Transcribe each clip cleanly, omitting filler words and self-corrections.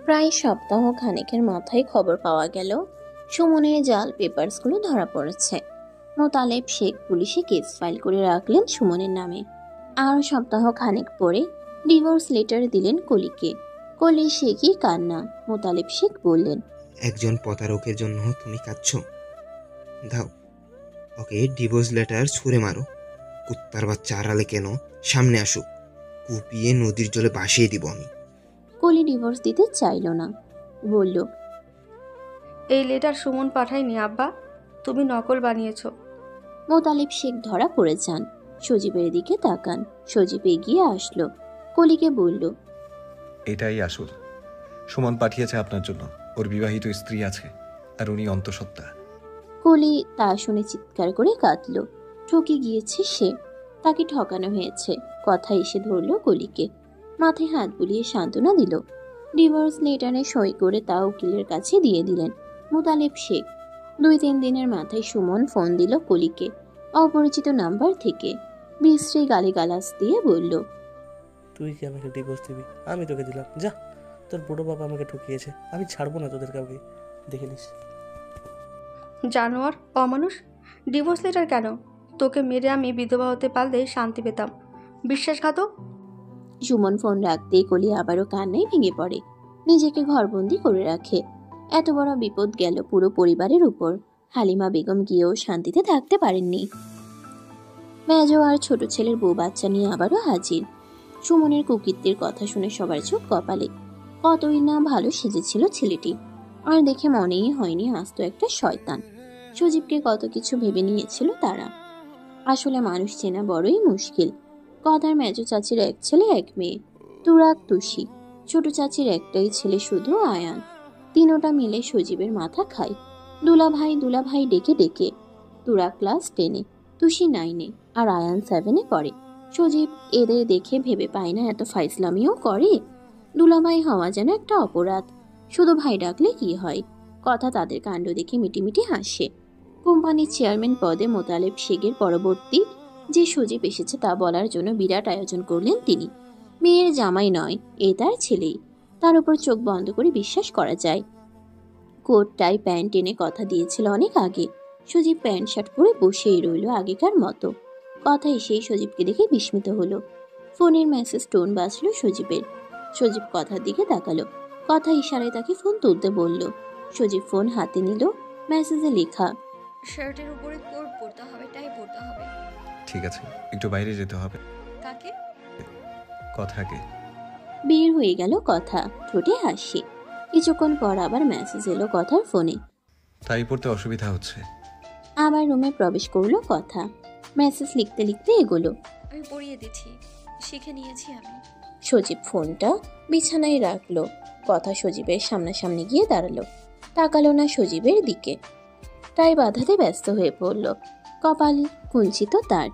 প্রায় সপ্তাহ খানেকের মাথায় খবর পাওয়া গেল সুমনের জাল পেপারসগুলো ধরা পড়েছে। মোতালেব শেখ পুলিশে কেস ফাইল করে রাখলেন সুমনের নামে। আর সপ্তাহ খানেক পরে ডিভোর্স লেটার দিলেন কলিকে। কলি শেখই কান্না। মোতালেব শেখ বললেন, একজন প্রতারকের জন্য তুমি কাঁদছো? দাও, ওকে ডিভোর্স লেটার ছুঁড়ে মারো। কুত্তার বাচ্চা আড়ালে কেন, সামনে আসুক, কুপিয়ে নদীর জলে ভাসিয়ে দিব আমি। কলি ডিভোর্স দিতে চাইল না, বলল, এই লেটার সুমন পাঠায়নি আব্বা, তুমি নকল বানিয়েছো। মোতালেব শেখ ধরা পড়ে যান। সজীবের দিকে তাকান। সজীব এগিয়ে আসলো, কলিকে বলল, এটাই আসল। সুমন পাঠিয়েছে আপনার জন্য। ওর বিবাহিত স্ত্রী আছে, আর উনি অন্তঃসত্ত্বা। কলি তা শুনে চিৎকার করে কাঁদল। ঠকে গিয়েছে সে, তাকে ঠকানো হয়েছে। কথা এসে ধরল কলিকে, মাথায় হাত বুলিয়ে সান্ত্বনা দিল। ডিভোর্স লেটারে সই করে তা উকিলের কাছে দিয়ে দিলেন মোতালেব শেখ। 2-3 দিনের মাথায় সুমন ফোন দিল কলিকে, অপরিচিত নাম্বার থেকে। বিশ্রী গালিগালাজ দিয়ে বলল, তুই কি আমাকে ডিভোর্স দিবি? আমি তোকে দিলাম, যা। তোর বড় বাবা আমাকে ঠকিয়েছে, আমি ছাড়বো না তোদের কাউকে, দেখে নিস। জানোয়ার, অমানুষ! ডিভোর্স লেটার কেন? তোকে মেরে আমি বিধবা হতে পারলে শান্তি পেতাম। বিশ্বাসঘাতক! সুমন ফোন রাখতেই কলি আবারও কান্নায় ভেঙে পড়ে, নিজেকে ঘরবন্দি করে রাখে। এত বড় বিপদ গেল পুরো পরিবারের উপর। হালিমা বেগম গিয়েও শান্তিতে থাকতে পারেননি। মেজো আর ছোট ছেলের বউ বাচ্চা নিয়ে আবারও হাজির। সুমনের কুকীর্তির কথা শুনে সবার চোখ কপালে। কতই না ভালো সেজেছিল ছেলেটি, আর দেখে মনেই হয়নি আস্ত একটা শয়তান। সজীবকে কত কিছু ভেবে নিয়েছিল তারা। আসলে মানুষ চেনা বড়ই মুশকিল। কথার মেজো চাচির এক ছেলে এক মেয়ে, তুরাক তুষি। ছোট চাচির একটাই ছেলে শুধু, আয়ান। তিনোটা মিলে সজীবের মাথা খায়। দুলাভাই ডেকে ডেকে। তুরাক ক্লাস 10-এ, তুষি 9-এ, আর আয়ান 7-এ পড়ে। সজীব এদের দেখে ভেবে পায় না এত ফাইজলামিও করে। দুলাভাই হওয়া যেন একটা অপরাধ। শুধু ভাই ডাকলে কি হয়, কথা তাদের কাণ্ড দেখে মিটিমিটি হাসে। কোম্পানির চেয়ারম্যান পদে মোতালেব শেখের পরবর্তী যে সজীব এসেছে তা বলার জন্য বিরাট আয়োজন করলেন তিনি। মেয়ের জামাই নয়, এ তার ছেলেই। তার উপর চোখ বন্ধ করে বিশ্বাস করা যায়। কোট টাই প্যান্ট এনে কথা দিয়েছিল অনেক আগে। সজীব প্যান্ট শার্ট পরে বসেই রইল আগেকার মতো। কথা এসেই সজীবকে দেখে বিস্মিত হলো। ফোনের মেসেজ টোন বাজলো সজীবের। সজীব কথার দিকে তাকালো। কথা ইশারায় তাকে ফোন তুলতে বলল। সজীব ফোন হাতে নিল। মেসেজে লেখা, শার্টের উপরে কোট পরতে হবে, টাই পরতে হবে। ঠিক আছে, একটু বাইরে যেতে হবে। কাকে? কথাকে। বের হয়ে গেল কথা, ঠোঁটে হাসি। কিছুক্ষণ পর আবার মেসেজ এলো কথার ফোনে। তাই পড়তে অসুবিধা হচ্ছে। আবার রুমে প্রবেশ করলো কথা। মেসেজ লিখতে লিখতে এগোলো। আমি পরিয়ে দিচ্ছি, শিখে নিয়েছি আমি। সজীব ফোনটা বিছানায় রাখলো। কথা সজীবের সামনাসামনি গিয়ে দাঁড়ালো। তাকালো না সজীবের দিকে। তাই বাধাতে ব্যস্ত হয়ে পড়ল। কপাল কুঞ্চিত তার।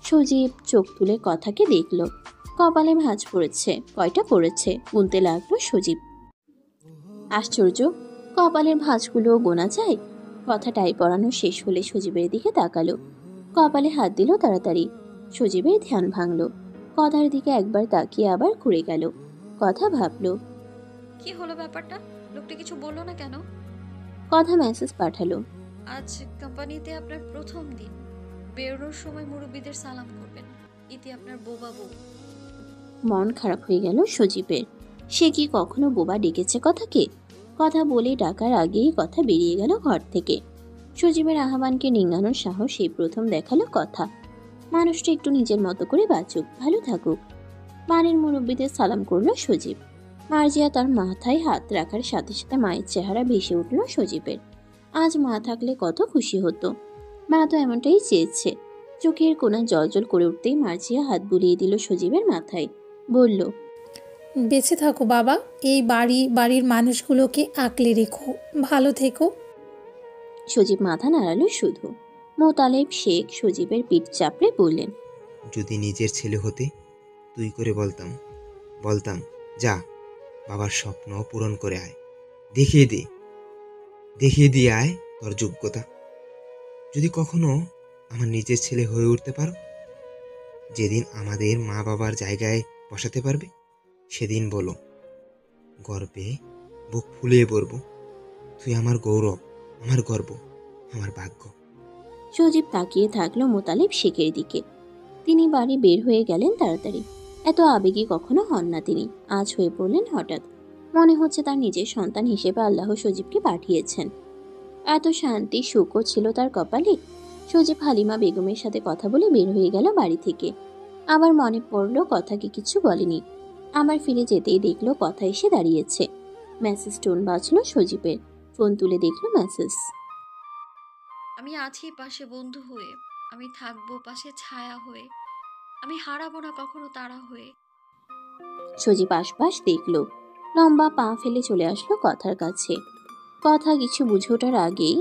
সজীব চোখ তুলে কথাকে দেখল। কপালে ভাঁজ পড়েছে। কয়টা পড়েছে গুনতে লাগলো সজীব। আশ্চর্য, কপালের ভাঁজগুলো গোনা যায়। কথাটাই পড়ানো শেষ হলে সজীবের দিকে তাকালো। কপালে হাত দিল তাড়াতাড়ি। সজীবের ধ্যান ভাঙল। কথার দিকে একবার তাকিয়ে আবার ঘুরে গেল। কথা ভাবলো, কি হলো ব্যাপারটা? লোকটা কিছু বললো না কেন? কথা মেসেজ পাঠালো, আজ কোম্পানিতে আপনার প্রথম দিন। বেরোনোর সময় মুরব্বীদের সালাম করবেন। ইতি আপনার বোবা বউ। মন খারাপ হয়ে গেল সজীবের। সে কি কখনো বোবা ডেকেছে কথাকে? কথা বলে ডাকার আগেই কথা বেরিয়ে গেল ঘর থেকে। সজীবের আহ্বানকে নিঙ্গানোর সাহস এই প্রথম দেখালো কথা। মানুষটা একটু নিজের মতো করে বাঁচুক, ভালো থাকুক। বাড়ির মুরব্বীদের সালাম করলো সজীব। মার্জিয়া তার মাথায় হাত রাখার সাথে সাথে মায়ের চেহারা ভেসে উঠল সজীবের। আজ মা থাকলে কত খুশি হতো। মা তো এমনটাই চেয়েছে। চোখের কোণা জল করে উঠতেই মার্জিয়া হাত বুলিয়ে দিল সজীবের মাথায়। বলল, বেঁচে থাকো বাবা, এই বাড়ির মানুষগুলোকে আঁকলে রেখো, ভালো থেকো। সজীব মাথা নাড়ালো শুধু। মোতালেব শেখ সজীবের পিঠ চাপড়ে বললেন, যদি নিজের ছেলে হতে তুই করে বলতাম যা, বাবার স্বপ্ন পূরণ করে আয়, দেখিয়ে দিয়ে আয় তোর যোগ্যতা। যদি কখনো আমার নিজের ছেলে হয়ে উঠতে পারো, যেদিন আমাদের মা বাবার জায়গায় বসাতে পারবে, সেদিন বলো, গর্বে বুক ফুলিয়ে পড়বো। তুই আমার গৌরব, আমার গর্ব, আমার ভাগ্য। সজীব তাকিয়ে থাকলো মোতালেব শেখের দিকে। তিনি বাড়ি বের হয়ে গেলেন তাড়াতাড়ি। এত আবেগী কখনো হন না তিনি, আজ হয়ে পড়লেন হঠাৎ। মনে হচ্ছে তার নিজের সন্তান হিসেবে আল্লাহ সজীবকে পাঠিয়েছেন। এত শান্তি সুখও ছিল তার কপালে। সজীব হালিমা বেগমের সাথে কথা বলে বের হয়ে গেল বাড়ি থেকে। আবার মনে পড়লো কথাকে কিছু বলেনি। আবার ফিরে যেতেই দেখলো কথা এসে দাঁড়িয়েছে। মেসেজ টোন বাজলো সজীবের। ফোন তুলে দেখলো মেসেজ। আমি আছি পাশে বন্ধু হয়ে, আমি থাকবো পাশে ছায়া হয়ে, আমি হারাবো না কখনো তারা হয়ে। সজীব আশপাশ দেখলো, লম্বা পা ফেলে চলে আসলো কথার কাছে। কথা কিছু বুঝে ওঠার আগেই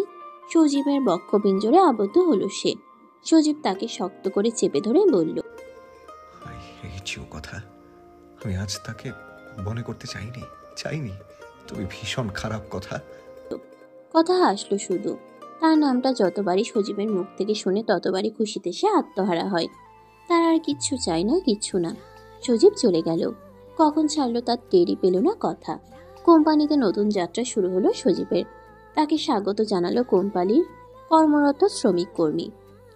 সজীবের বক্ষপিঞ্জরে আবদ্ধ হলো সে। সজীব তাকে শক্ত করে চেপে ধরে বলল, কথা আমি আজ তাকে মনে করতে চাইনি। তুমি ভীষণ খারাপ কথা। কথা হাসলো শুধু। তার নামটা যতবারই সজীবের মুখ থেকে শুনে ততবারই খুশিতে সে আত্মহারা হয়। তার আর কিচ্ছু চাই না, কিচ্ছু না। সজীব চলে গেল। কখন ছাড়লো তার টেরই পেল না কথা। কোম্পানিতে নতুন যাত্রা শুরু হলো সজীবের। তাকে স্বাগত জানালো কোম্পানির কর্মরত শ্রমিক কর্মী।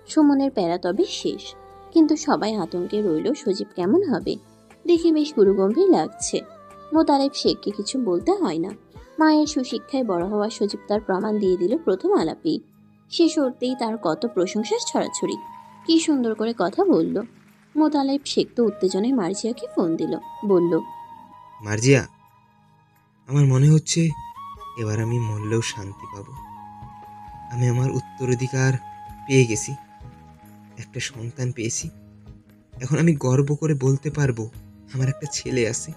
সুমনের প্যারা তবে শেষ, কিন্তু সবাই আতঙ্কে রইল সজীব কেমন হবে। দেখে বেশ গুরুগম্ভীর লাগছে। মোতালেব শেখকে কিছু বলতে হয় না। মায়ের সুশিক্ষায় বড় হওয়া সজীব তার প্রমাণ দিয়ে দিল প্রথম আলাপেই। শেষ করতেই তার কত প্রশংসা ছড়াছড়ি। কি সুন্দর করে কথা বলল। মোতালেব শেখ তো উত্তেজনায় মার্জিয়াকে ফোন দিল। বলল, মার্জিয়া, আমার মনে হচ্ছে এবার আমি মরলেও শান্তি পাবো। আমি আমার উত্তরাধিকার পেয়ে গেছি, একটা সন্তান পেয়েছি। এখন আমি গর্ব করে বলতে পারবো আমার একটা ছেলে আছে,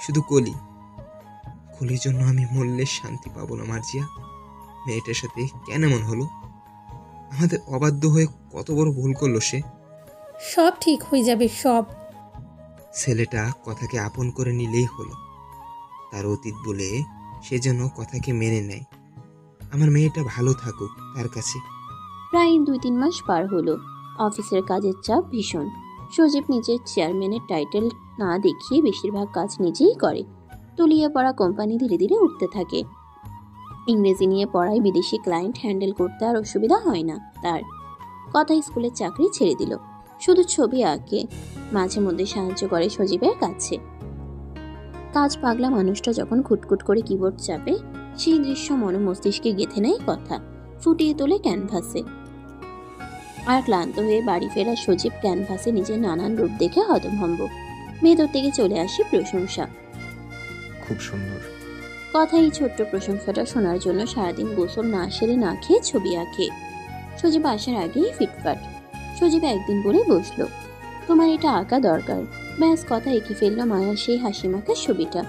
শুধু কলির জন্য আমি মরলে শান্তি পাবো না। মার্জিয়া, মেয়েটার সাথে কেন এমন হলো? আমাদের অবাধ্য হয়ে কত বড় ভুল করলো সে। সব ঠিক হয়ে যাবে, সব। ছেলেটা কথাকে আপন করে নিলেই হলো। তার অতীত বলে সে যেন কথাকে মেনে নেয়। আমার মেয়েটা ভালো থাকুক তার কাছে। প্রায় 2-3 মাস পার হলো। অফিসের কাজের চাপ ভীষণ। সজীব নিজের চেয়ারম্যানের টাইটেল না দেখিয়ে বেশিরভাগ কাজ নিজেই করে। তলিয়ে পড়া কোম্পানি ধীরে ধীরে উঠতে থাকে। ইংরেজি নিয়ে পড়ায় বিদেশি ক্লায়েন্ট হ্যান্ডেল করতে আর অসুবিধা হয় না তার। কথা স্কুলের চাকরি ছেড়ে দিল, শুধু ছবি আঁকে। মাঝে মধ্যে সাহায্য করে সজীবের কাছে। কাজ পাগলা মানুষটা যখন খুটখুট করে কিবোর্ড চাপে, সেই দৃশ্য মস্তিষ্কে গেঁথে নেয় কথা, ফুটিয়ে তোলে ক্যানভাসে। আর ক্লান্ত হয়ে বাড়ি ফেরা সজীব ক্যানভাসে নিজের নানান রূপ দেখে হতভম্ব। ভেতর থেকে চলে আসে প্রশংসা। খুব সুন্দর। কথা এই ছোট্ট প্রশংসাটা শোনার জন্য সারাদিন গোসল না সেরে না খেয়ে ছবি আঁকে। সজীব আসার আগেই ফিটফাট। সজীব একদিন বলে বসলো, তোমার এটা আঁকা দরকার। ব্যাস, কথা এঁকে ফেললো মায়া সেই হাসি মাখার ছবিটা,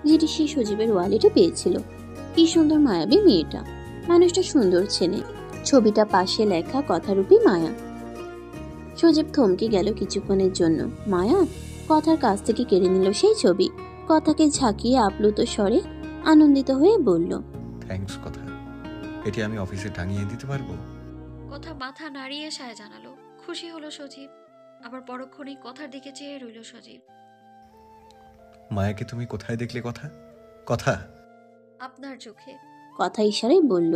যেটি সে সজীবের ওয়ালেটে পেয়েছিল। কি সুন্দর মায়াবী মেয়েটা, মানুষটা সুন্দর চেনে। ছবিটা পাশে লেখা কথারূপী মায়া। সজীব থমকে গেল কিছুক্ষণের জন্য। মায়া? কথার কাছ থেকে কেড়ে নিল সেই ছবি। কথাকে ঝাঁকিয়ে আপ্লুত স্বরে আনন্দিত হয়ে বলল, থ্যাঙ্কস কথা। এটি আমি অফিসে টাঙিয়ে দিতে পারবো? কথা মাথা নাড়িয়ে সায় জানালো। খুশি হলো সজীব। আবার পরক্ষণেই কথার দিকে চেয়ে রইল সজীব। মায়াকে তুমি কোথায় দেখলে কথা? কথা আপনার চোখে। কথা ইশারায় বলল।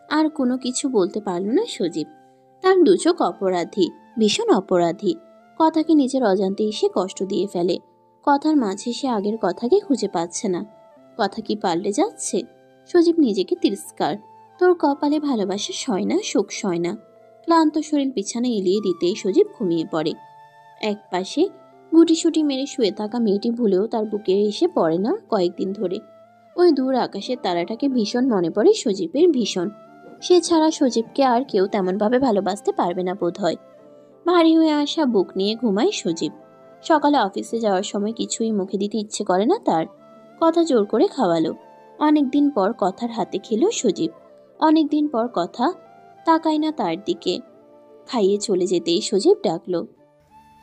আর কোনো কিছু বলতে পারল না সজীব। তার দুচোখ অপরাধী, ভীষণ অপরাধী। কথাকে নিজের অজান্তে এসে কষ্ট দিয়ে ফেলে। কথার মাঝে সে আগের কথাকে খুঁজে পাচ্ছে না। কথা কি পাল্টে যাচ্ছে? সজীব নিজেকে তিরস্কার। তোর কপালে ভালোবাসা সয় না, সুখ সয় না। ক্লান্ত শরীর বিছানায় এলিয়ে দিতেই সজীব ঘুমিয়ে পড়ে। এক পাশে গুটিসুটি মেরে শুয়ে থাকা মেয়েটি ভুলেও তার বুকে এসে পড়ে না কয়েকদিন ধরে। ওই দূর আকাশের তারাটাকে ভীষণ মনে পড়ে সজীবের, ভীষণ। সে ছাড়া সজীবকে আর কেউ তেমনভাবে ভালোবাসতে পারবে না বোধ হয়। ভারী হয়ে আসা বুক নিয়ে ঘুমায় সজীব। সকালে অফিসে যাওয়ার সময় কিছুই মুখে দিতে ইচ্ছে করে না তার। কথা জোর করে খাওয়ালো। অনেকদিন পর কথার হাতে খেলো সজীব। অনেকদিন পর কথা তাকায় না তার দিকে। খাইয়ে চলে যেতেই সজীব ডাকলো,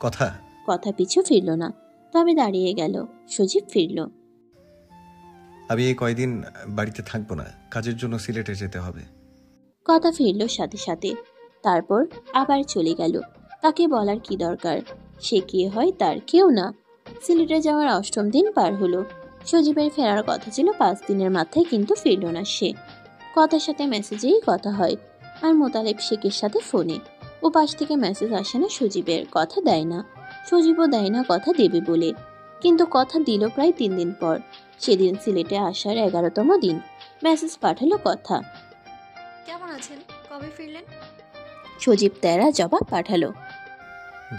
কথা। কথা পিছু ফিরল না, তবে দাঁড়িয়ে গেল। সজীব ফিরল। আমি এই কয়দিন বাড়িতে থাকবো না, কাজের জন্য সিলেটে যেতে হবে। কথা ফিরল সাথে সাথে। তারপর আবার চলে গেল। তাকে বলার কি দরকার? সে কে হয় তার? কেউ না। সিলেটে যাওয়ার 8ম দিন পার হলো। সজীবের ফেরার কথা ছিল 5 দিনের মাথায়, কিন্তু ফিরল না সে। কথার সাথে মেসেজেই কথা হয়, আর মোতালেব শেখের সাথে ফোনে। ও পাশ থেকে মেসেজ আসে না সজীবের, কথা দেয় না। সজীবও দেয় না কথা দেবে বলে, কিন্তু কথা দিল প্রায় 3 দিন পর। সেদিন সিলেটে আসার 11তম দিন। মেসেজ পাঠালো কথা। কেমন আছেন? কবে ফিরলেন? সজীব তেরা জবাব পাঠালো।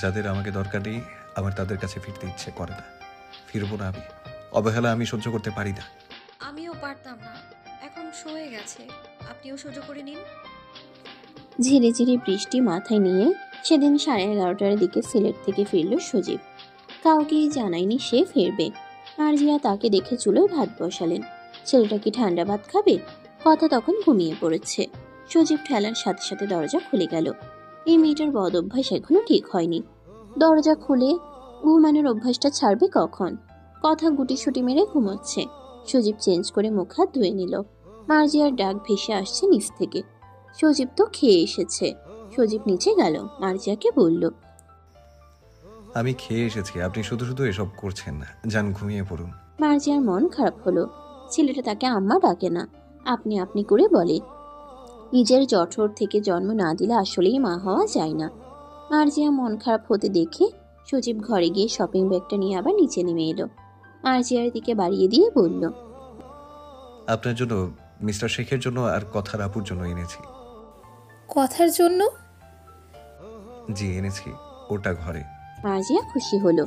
যাদের আমাকে দরকার নেই আমার তাদের কাছে ফিরতে ইচ্ছে করে না। ফিরবো না আমি। অবহেলা আমি সহ্য করতে পারি না। আমিও পারতাম না, এখন সয়ে গেছে, আপনিও সহ্য করে নিন। ঝিরি ঝিরি বৃষ্টি মাথায় নিয়ে সেদিন 11:30টার দিকে সিলেট থেকে ফিরল সজীব। কাউকেই জানায়নি সে ফিরবে। মার্জিয়া তাকে দেখে চুলোয় ভাত বসালেন। ছেলেটা কি ঠান্ডা ভাত খাবে? কথা তখন ঘুমিয়ে পড়েছে। সজীব ঠেলার সাথে সাথে দরজা খুলে গেল। এই মেয়েটার বদ অভ্যাস এখনো ঠিক হয়নি। দরজা খুলে ঘুমানোর অভ্যাসটা ছাড়বে কখন? কথা গুটিসুটি মেরে ঘুমোচ্ছে। সজীব চেঞ্জ করে মুখ হাত ধুয়ে নিল। মার্জিয়ার ডাক ভেসে আসছে নিচ থেকে। সজীব তো খেয়ে এসেছে। সজীব নিচে গেল, মার্জিয়াকে বলল, আমি খেয়ে এসেছি, আপনি শুধু শুধু এসব করছেন না, যান ঘুমিয়ে পড়ুন। মার্জিয়ার মন খারাপ হলো। ছেলেটা তাকে আম্মা ডাকে না, আপনি আপনি করে বলে। নিজের জঠর থেকে জন্ম না দিলে আসলেই মা হওয়া যায় না। মার্জিয়া মন খারাপ হতে দেখে সজীব ঘরে গিয়ে শপিং ব্যাগটা নিয়ে আবার নিচে নেমে এলো। মার্জিয়ার দিকে বাড়িয়ে দিয়ে বলল, আপনার জন্য, মিস্টার শেখের জন্য আর কথার আপুর জন্য এনেছি। কথার জন্য? জি এনেছি, ওটা ঘরে। মার্জিয়া খুশি হলো।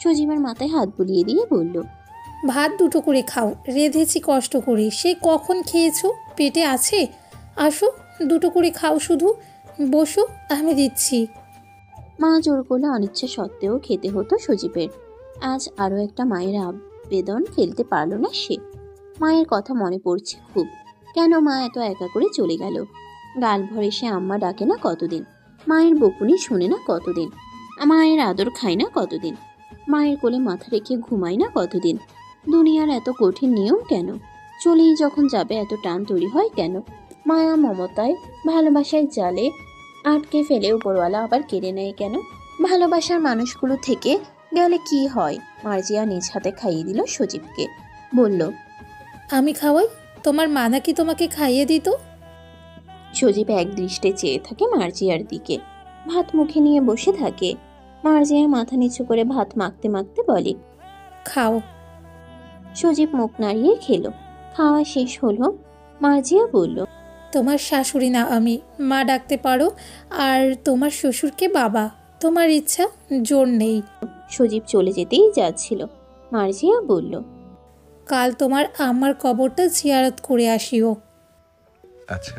সজীবের মাথায় হাত বুলিয়ে দিয়ে বলল, ভাত 2টো করে খাও, রেঁধেছি কষ্ট করে, সে কখন খেয়েছো? পেটে আছে? আসো 2টো করে খাও, শুধু বসো, আমি দিচ্ছি। মা জোর করলে অনিচ্ছা সত্ত্বেও খেতে হতো সজীবের। আজ আরো একটা মায়ের আবেদন ফেলতে পারল না সে। মায়ের কথা মনে পড়ছে খুব। কেন মা এত একা করে চলে গেল? গাল ভরে সে আম্মা ডাকে না কতদিন, মায়ের বকুনি শুনে না কতদিন, মায়ের আদর খায় না কতদিন, মায়ের কোলে মাথা রেখে ঘুমায় না কতদিন। দুনিয়ার এত কঠিন নিয়ম কেন? চলেই যখন যাবে এত টান তৈরি হয় কেন? মায়া মমতায় ভালোবাসায় জালে আটকে ফেলে উপরওয়ালা আবার কেড়ে নেয় কেন? ভালোবাসার মানুষগুলো থেকে গেলে কি হয়? মার্জিয়া নিজ হাতে খাইয়ে দিল সজীবকে। বলল, আমি খাওয়াই? তোমার মা নাকি তোমাকে খাইয়ে দিত? সজীব এক দৃষ্টে চেয়ে থাকে মার্জিয়ার দিকে। ভাত মুখে নিয়ে বসে থাকে। মার্জিয়া মাথা নিচু করে ভাত মাখতে মাখতে বলে, খাও। সজীব মুখ নাড়িয়ে খেলো। খাওয়া শেষ হলো। মার্জিয়া বলল, তোমার শাশুড়ি না আমি, মা ডাকতে পারো, আর তোমার শ্বশুরকে বাবা। তোমার ইচ্ছা, জোর নেই। সজীব চলে যেতেই যাচ্ছিল। মার্জিয়া বলল, কাল তোমার আমার কবরটা জিয়ারত করে আসিও। আচ্ছা।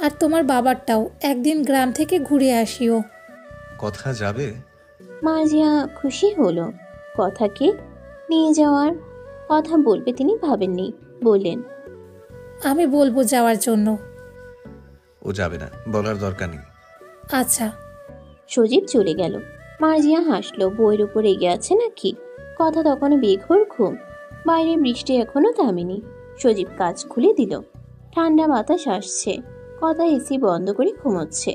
আর তোমার বাবারটাও একদিন গ্রাম থেকে ঘুরে আসিও। কথা যাবে? মার্জিয়া খুশি হলো। কথাকে নিয়ে যাওয়ার কথা বলবে তিনি ভাবেননি। বললেন, আমি বলবো যাওয়ার জন্য। ও যাবে না, বলার দরকার নেই। আচ্ছা। সজীব চলে গেল। মার্জিয়া হাসলো। বইয়ের উপর এগে আছে নাকি? কথা তখনও বেঘোর ঘুম। বাইরে বৃষ্টি এখনো থামেনি। সজীব কাজ খুলে দিল। ঠান্ডা বাতাস আসছে। কথা এসি বন্ধ করে ঘুমোচ্ছে।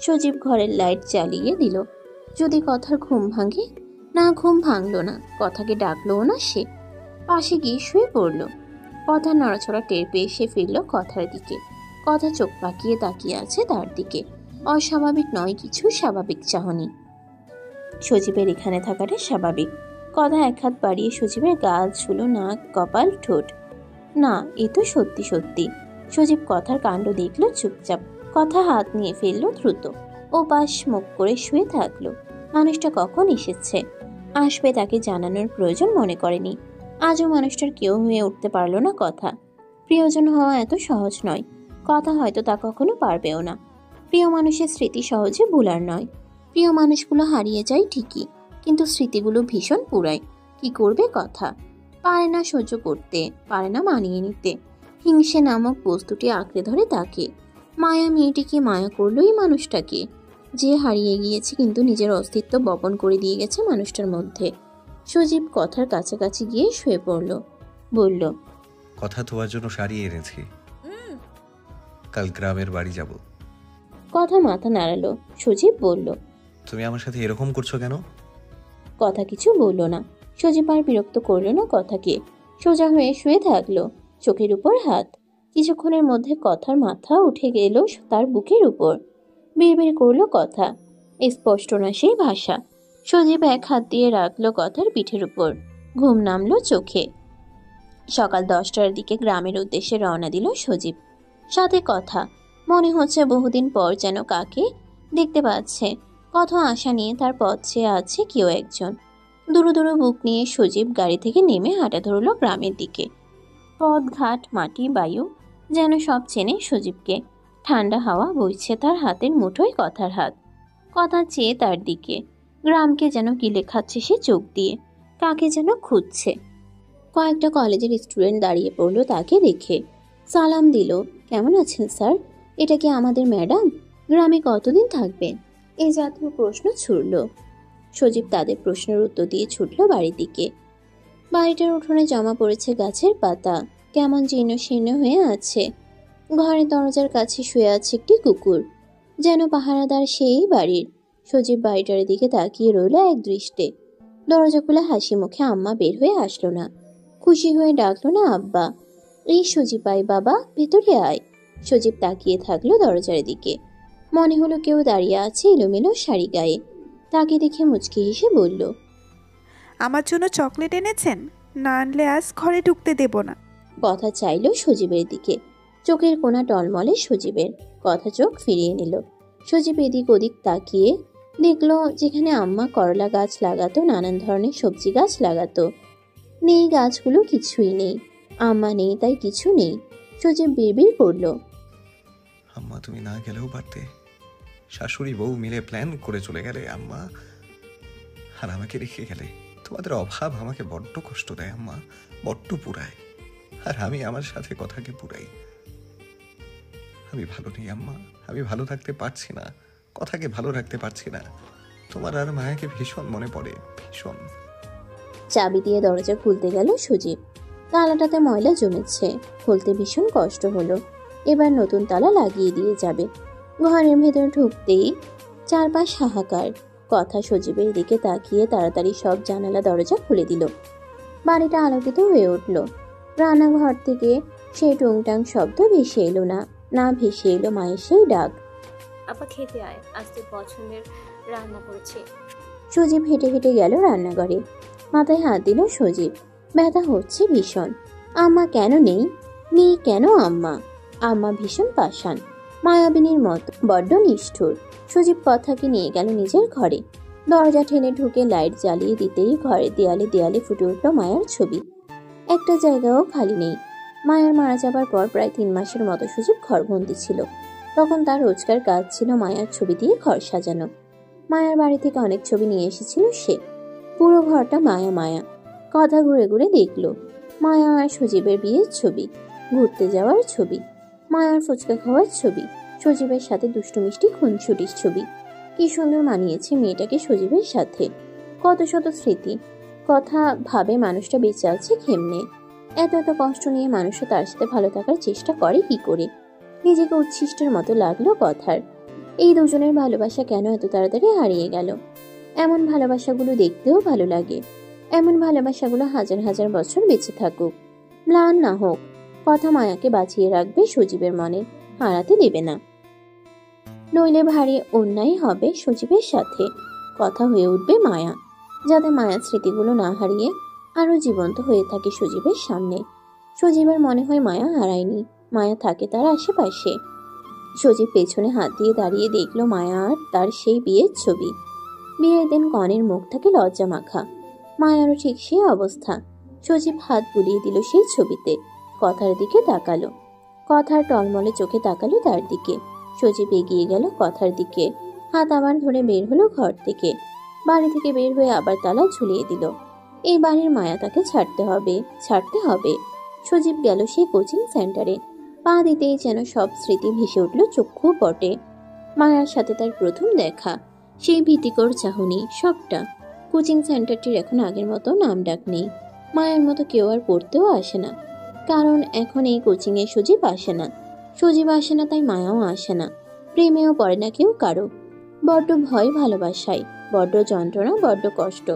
সজীব ঘরের লাইট জ্বালিয়ে দিল। যদি কথার ঘুম ভাঙে? না, ঘুম ভাঙলো না। কথাকে ডাকলোও না সে। পাশে গিয়ে শুয়ে পড়ল। কথা নড়াচড়া টের পেয়ে সে ফিরল কথার দিকে। কথা চোখ পাকিয়ে তাকিয়ে আছে তার দিকে। অস্বাভাবিক নয় কিছু, স্বাভাবিক চাহনি। সজীবের এখানে থাকাটা স্বাভাবিক। কথা এক হাত বাড়িয়ে সজীবের গাল ছুলো, নাক, কপাল, ঠোঁট। না, এ তো সত্যি সত্যি। সজীব কথার কাণ্ড দেখলো চুপচাপ। কথা হাত নিয়ে ফেললো দ্রুত। ও পাশ মুখ করে শুয়ে থাকলো। মানুষটা কখন এসেছে, আসবে তাকে জানানোর প্রয়োজন মনে করেনি। আজও মানুষটার কেউ হয়ে উঠতে পারলো না কথা। প্রিয়জন হওয়া এত সহজ নয়। কথা হয়তো তা কখনো পারবেও না। প্রিয় মানুষের স্মৃতি সহজে ভুলার নয়। প্রিয় মানুষগুলো হারিয়ে যায় ঠিকই, কিন্তু স্মৃতিগুলো ভীষণ পুরায়। কি করবে কথা? পারে না সহ্য করতে, পারে না মানিয়ে নিতে। হিংসে নামক বস্তুটি আঁকড়ে ধরে তাকে। মায়া মেয়েটিকে মায়া করলোই মানুষটাকে, যে হারিয়ে গিয়েছে কিন্তু নিজের অস্তিত্ব বপন করে দিয়ে গেছে মানুষটার মধ্যে। সজীব কথার কাছাকাছি গিয়ে শুয়ে পড়ল। বলল, কথা ধোয়ার জন্য শাড়ি এনেছি, কাল গ্রামের বাড়ি যাব। কথা মাথা নাড়ালো। সজীব বলল, তুমি আমার সাথে এরকম করছো কেন? কথা কিছু বলল না। সজীব আর বিরক্ত করলো না কথাকে, সোজা হয়ে শুয়ে থাকলো, চোখের উপর হাত। কিছুক্ষণের মধ্যে কথার মাথা উঠে গেল তার বুকের উপর। বিড়বিড় করলো কথা, স্পষ্ট না সেই ভাষা। সজীব এক হাত দিয়ে রাখলো কথার পিঠের উপর, ঘুম নামলো চোখে। সকাল 10টার দিকে গ্রামের উদ্দেশ্যে রওনা দিল সজীব, সাথে কথা। মনে হচ্ছে বহুদিন পর যেন কাকে দেখতে পাচ্ছে। কত আশা নিয়ে তার পথ চেয়ে আছে কেউ একজন। দুরু দুরু বুক নিয়ে সজীব গাড়ি থেকে নেমে হাঁটা ধরলো গ্রামের দিকে। পথ ঘাট মাটি বায়ু যেন সব চেনে সজীবকে। ঠান্ডা হাওয়া বইছে তার হাতের মুঠোয় কথার হাত। কথা চেয়ে তার দিকে, গ্রামকে যেন গিলে খাচ্ছে সে চোখ দিয়ে, কাকে যেন খুঁজছে। কয়েকটা কলেজের স্টুডেন্ট দাঁড়িয়ে পড়লো তাকে দেখে, সালাম দিল। কেমন আছেন স্যার? এটা কি আমাদের ম্যাডাম? গ্রামে কতদিন থাকবেন? এই জাতীয় প্রশ্ন ছুড়ল সজীব। তাদের প্রশ্নের উত্তর দিয়ে ছুটল বাড়ির দিকে। বাড়িটার উঠোনে জমা পড়েছে গাছের পাতা, কেমন জীর্ণ শীর্ণ হয়ে আছে। ঘরের দরজার কাছে শুয়ে আছে একটি কুকুর, যেন পাহারাদার সেই বাড়ির। সজীব বাড়িটার দিকে তাকিয়ে রইল এক দৃষ্টে। দরজা খুলে হাসি মুখে আম্মা বের হয়ে আসলো না, খুশি হয়ে ডাকলো না আব্বা। এই সজীব আয় বাবা, ভেতরে আয়। সজীব তাকিয়ে থাকলো দরজার দিকে। মনে হলো কেউ দাঁড়িয়ে আছে এলোমেলো শাড়ি গায়ে। তাকে দেখে মুচকি হেসে বলল, আমার জন্য চকলেট এনেছেন? না আনলে আজ ঘরে ঢুকতে দেব না। কথা চাইল সজীবের দিকে। চোখের কোণা টলমলে সজীবের। কথা চোখ ফিরিয়ে নিল। সজীব এদিক ওদিক তাকিয়ে দেখলো যেখানে আম্মা করলা গাছ লাগাতো, নানান ধরনের সবজি গাছ লাগাতো, নেই গাছগুলো, কিছুই নেই। আম্মা নেই, তাই কিছু নেই। সজীব বিড়বিড় করল, আম্মা তুমি না গেলেও পারতে। শাশুড়ি বউ মিলে প্ল্যান করে চলে গেলে আম্মা, আর আমাকে রেখে গেলে। তোমাদের অভাব আমাকে বড্ড কষ্ট দেয় আম্মা, বড্ড পুরায়। আর আমি আমার সাথে কথাকে পুরাই। আমি ভালো নেই আম্মা, আমি ভালো থাকতে পারছি না, কথাকে ভালো রাখতে পারছি না। তোমার আর মায়াকে ভীষণ মনে পড়ে, ভীষণ। চাবি দিয়ে দরজা খুলতে গেল সজীব। তালাটাতে ময়লা জমেছে, খুলতে ভীষণ কষ্ট হলো। এবার নতুন তালা লাগিয়ে দিয়ে যাবে। ঘরের ভেতর ঢুকতেই চারপাশ হাহাকার। কথা সজীবের দিকে তাকিয়ে তাড়াতাড়ি সব জানালা দরজা খুলে দিল। বাড়িটা আলোকিত হয়ে উঠল। রান্নাঘর থেকে সেই টুংটাং শব্দ ভেসে এলো না, না ভেসে এলো মায়ের সেই ডাক, আপা খেতে আয়, আজ তোর পছন্দের রান্না করেছি। সজীব হেঁটে হেঁটে গেল রান্নাঘরে। মাথায় হাত দিল সজীব। ব্যথা হচ্ছে ভীষণ। আম্মা কেন নেই? নেই কেন আম্মা? আম্মা ভীষণ পাষাণ, মায়াবিনীর মতো, বড্ড নিষ্ঠুর। সজীব কথাকে নিয়ে গেল নিজের ঘরে। দরজা ঠেলে ঢুকে লাইট জ্বালিয়ে দিতেই ঘরের দেয়ালে দেয়ালে ফুটে উঠল মায়ার ছবি। একটা জায়গাও খালি নেই। মায়ার মারা যাবার পর প্রায় 3 মাসের মতো সজীব ঘরবন্দি ছিল। তখন তার রোজকার কাজ ছিল মায়ার ছবি দিয়ে ঘর সাজানো। মায়ার বাড়ি থেকে অনেক ছবি নিয়ে এসেছিল সে। পুরো ঘরটা মায়া মায়া। কথা ঘুরে ঘুরে দেখলো মায়া আর সজীবের বিয়ের ছবি, ঘুরতে যাওয়ার ছবি, মায়ার ফুচকা খাওয়ার ছবি, সজীবের সাথে দুষ্টু মিষ্টি খুনসুটির ছবি। কি সুন্দর মানিয়েছে মেয়েটাকে সজীবের সাথে। কত শত স্মৃতি। কথা ভাবে মানুষটা বেঁচে আছে কেমনে। এত এত কষ্ট নিয়ে মানুষও তার সাথে ভালো থাকার চেষ্টা করে কি করে। নিজেকে উচ্ছিষ্টের মতো লাগলো কথার। এই দুজনের ভালোবাসা কেন এত তাড়াতাড়ি হারিয়ে গেল? এমন ভালোবাসাগুলো দেখতেও ভালো লাগে। এমন ভালোবাসাগুলো হাজার হাজার বছর বেঁচে থাকুক, ম্লান না হোক। কথা মায়াকে বাঁচিয়ে রাখবে সজীবের মনে, হারাতে দেবে না। নইলে ভারী অন্যায় হবে সজীবের সাথে। কথা হয়ে উঠবে মায়া, যাতে মায়ার স্মৃতিগুলো না হারিয়ে আরো জীবন্ত হয়ে থাকে সজীবের সামনে। সজীবের মনে হয় মায়া হারায়নি, মায়া থাকে তার আশেপাশে। সজীব পেছনে হাত দিয়ে দাঁড়িয়ে দেখলো মায়া আর তার সেই বিয়ের ছবি। বিয়ের দিন কনের মুখ থাকে লজ্জা মাখা। মায়ারও ঠিক সেই অবস্থা। সজীব হাত বুলিয়ে দিল সেই ছবিতে। কথার দিকে তাকালো। কথার টলমলে চোখে তাকালো তার দিকে। সজীব এগিয়ে গেল কথার দিকে। হাত আবার ধরে বের হলো ঘর থেকে। বাড়ি থেকে বের হয়ে আবার তালা ঝুলিয়ে দিল। এই বাড়ির মায়া তাকে ছাড়তে হবে, ছাড়তে হবে। সজীব গেল সেই কোচিং সেন্টারে। পা দিতেই যেন সব স্মৃতি ভেসে উঠল চক্ষু পটে। মায়ার সাথে তার প্রথম দেখা, সেই ভীতিকর চাহনি, সবটা। কোচিং সেন্টারটির এখন আগের মতো নাম ডাক নেই। মায়ের মতো কেউ আর পড়তেও আসে না, কারণ এখন এই কোচিংয়ে সজীব আসে না। সজীব আসে না, তাই মায়াও আসে না। প্রেমেও পড়ে না কেউ কারো। বড্ড ভয় ভালোবাসায়, বড্ড যন্ত্রণা, বড্ড কষ্ট।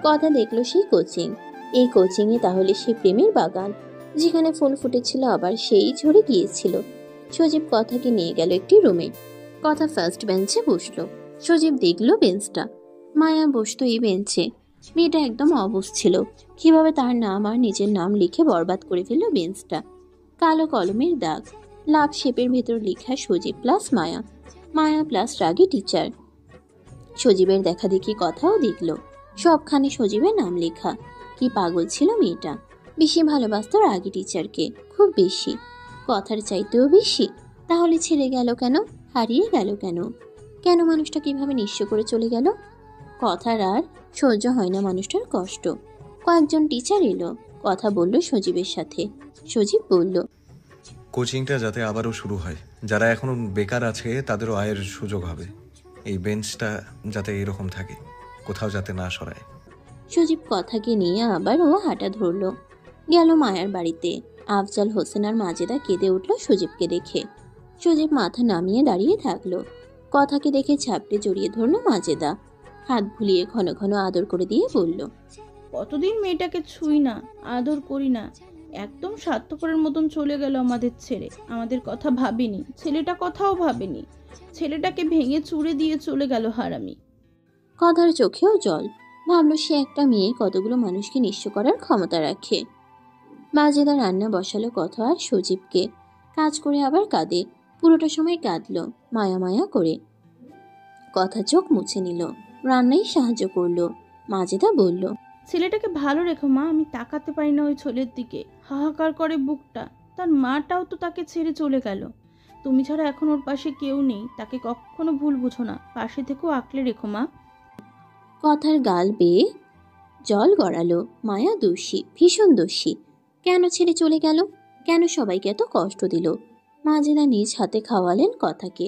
কথা দেখলো সেই কোচিং। এই কোচিংয়ে তাহলে সেই প্রেমের বাগান, যেখানে ফুল ফুটেছিল আবার সেই ঝরে গিয়েছিল। সজীব কথাকে নিয়ে গেল একটি রুমে। কথা ফার্স্ট বেঞ্চে বসলো। সজীব দেখলো বেঞ্চটা। মায়া বসতো এই বেঞ্চে। মেয়েটা একদম অবুঝ ছিল। কিভাবে তার নাম আর নিজের নাম লিখে বরবাদ করে ফেলল বেঞ্চটা। কালো কলমের দাগ, লাভ শেপের ভেতর লেখা সজীব প্লাস মায়া, মায়া প্লাস রাগী টিচার। সজীবের দেখা দেখি কথাও দেখলো। সবখানে সজীবের নাম লেখা। কি পাগল ছিল মেয়েটা। বেশি ভালোবাসত রাগী টিচারকে, খুব বেশি, কথার চাইতেও বেশি। তাহলে ছেড়ে গেল কেন? হারিয়ে গেল কেন? কেন মানুষটা কিভাবে নিঃস্ব করে চলে গেল? কথার আর সহ্য হয় না মানুষটার কষ্ট। কয়েকজন টিচার এলো, কথা বলল সজীবের সাথে। সজীব বলল, কোচিংটা যাতে আবারও শুরু হয়, যারা এখনো বেকার আছে তাদেরও আয়ের সুযোগ হবে। এই বেঞ্চটা যাতে এরকম থাকে, কোথাও যাতে না সরায়। সজীব কথাকে নিয়ে আবারও হাঁটা ধরলো। গেল মায়ার বাড়িতে। আফজাল হোসেন আর মাজেদা কেঁদে উঠল সজীবকে দেখে। সজীব মাথা নামিয়ে দাঁড়িয়ে থাকলো। কথাকে দেখে ঝাপটে জড়িয়ে ধরলো মাজেদা। হাত ভুলিয়ে ঘন ঘন আদর করে দিয়ে বলল, কতদিন মেয়েটাকে ছুঁই না, আদর করি না, একদম স্বার্থপরের মতন চলে গেল আমাদের ছেড়ে। আমাদের কথা ভাবেনি, ছেলেটা কথাও ভাবেনি, ছেলেটাকে ভেঙে চুরে দিয়ে চলে গেল হারামি। কথার চোখেও জল। ভাবলো সে একটা মেয়ে কতগুলো মানুষকে নিঃস্ব করার ক্ষমতা রাখে। মাজেদা রান্না বসালো কথা আর সজীবকে। কাজ করে আবার কাঁদে। পুরোটা সময় কাঁদলো মায়া মায়া করে। কথা চোখ মুছে নিল, রান্নায় সাহায্য করলো। মাজেদা বলল, ছেলেটাকে ভালো রেখো মা, আমি তাকাতে পারি না ওই ছেলের দিকে। হাহাকার করে বুকটা। তার মাটাও তো তাকে ছেড়ে চলে গেল। তুমি ছাড়া এখন ওর পাশে কেউ নেই, তাকে কখনো ভুল বুঝো না, পাশে থেকেও আঁকলে রেখো মা। কথার গাল বেয়ে জল গড়ালো। মায়া দোষী, ভীষণ দোষী। কেন ছেড়ে চলে গেল? কেন সবাইকে এত কষ্ট দিল? মাজেদা নিজ হাতে খাওয়ালেন কথাকে।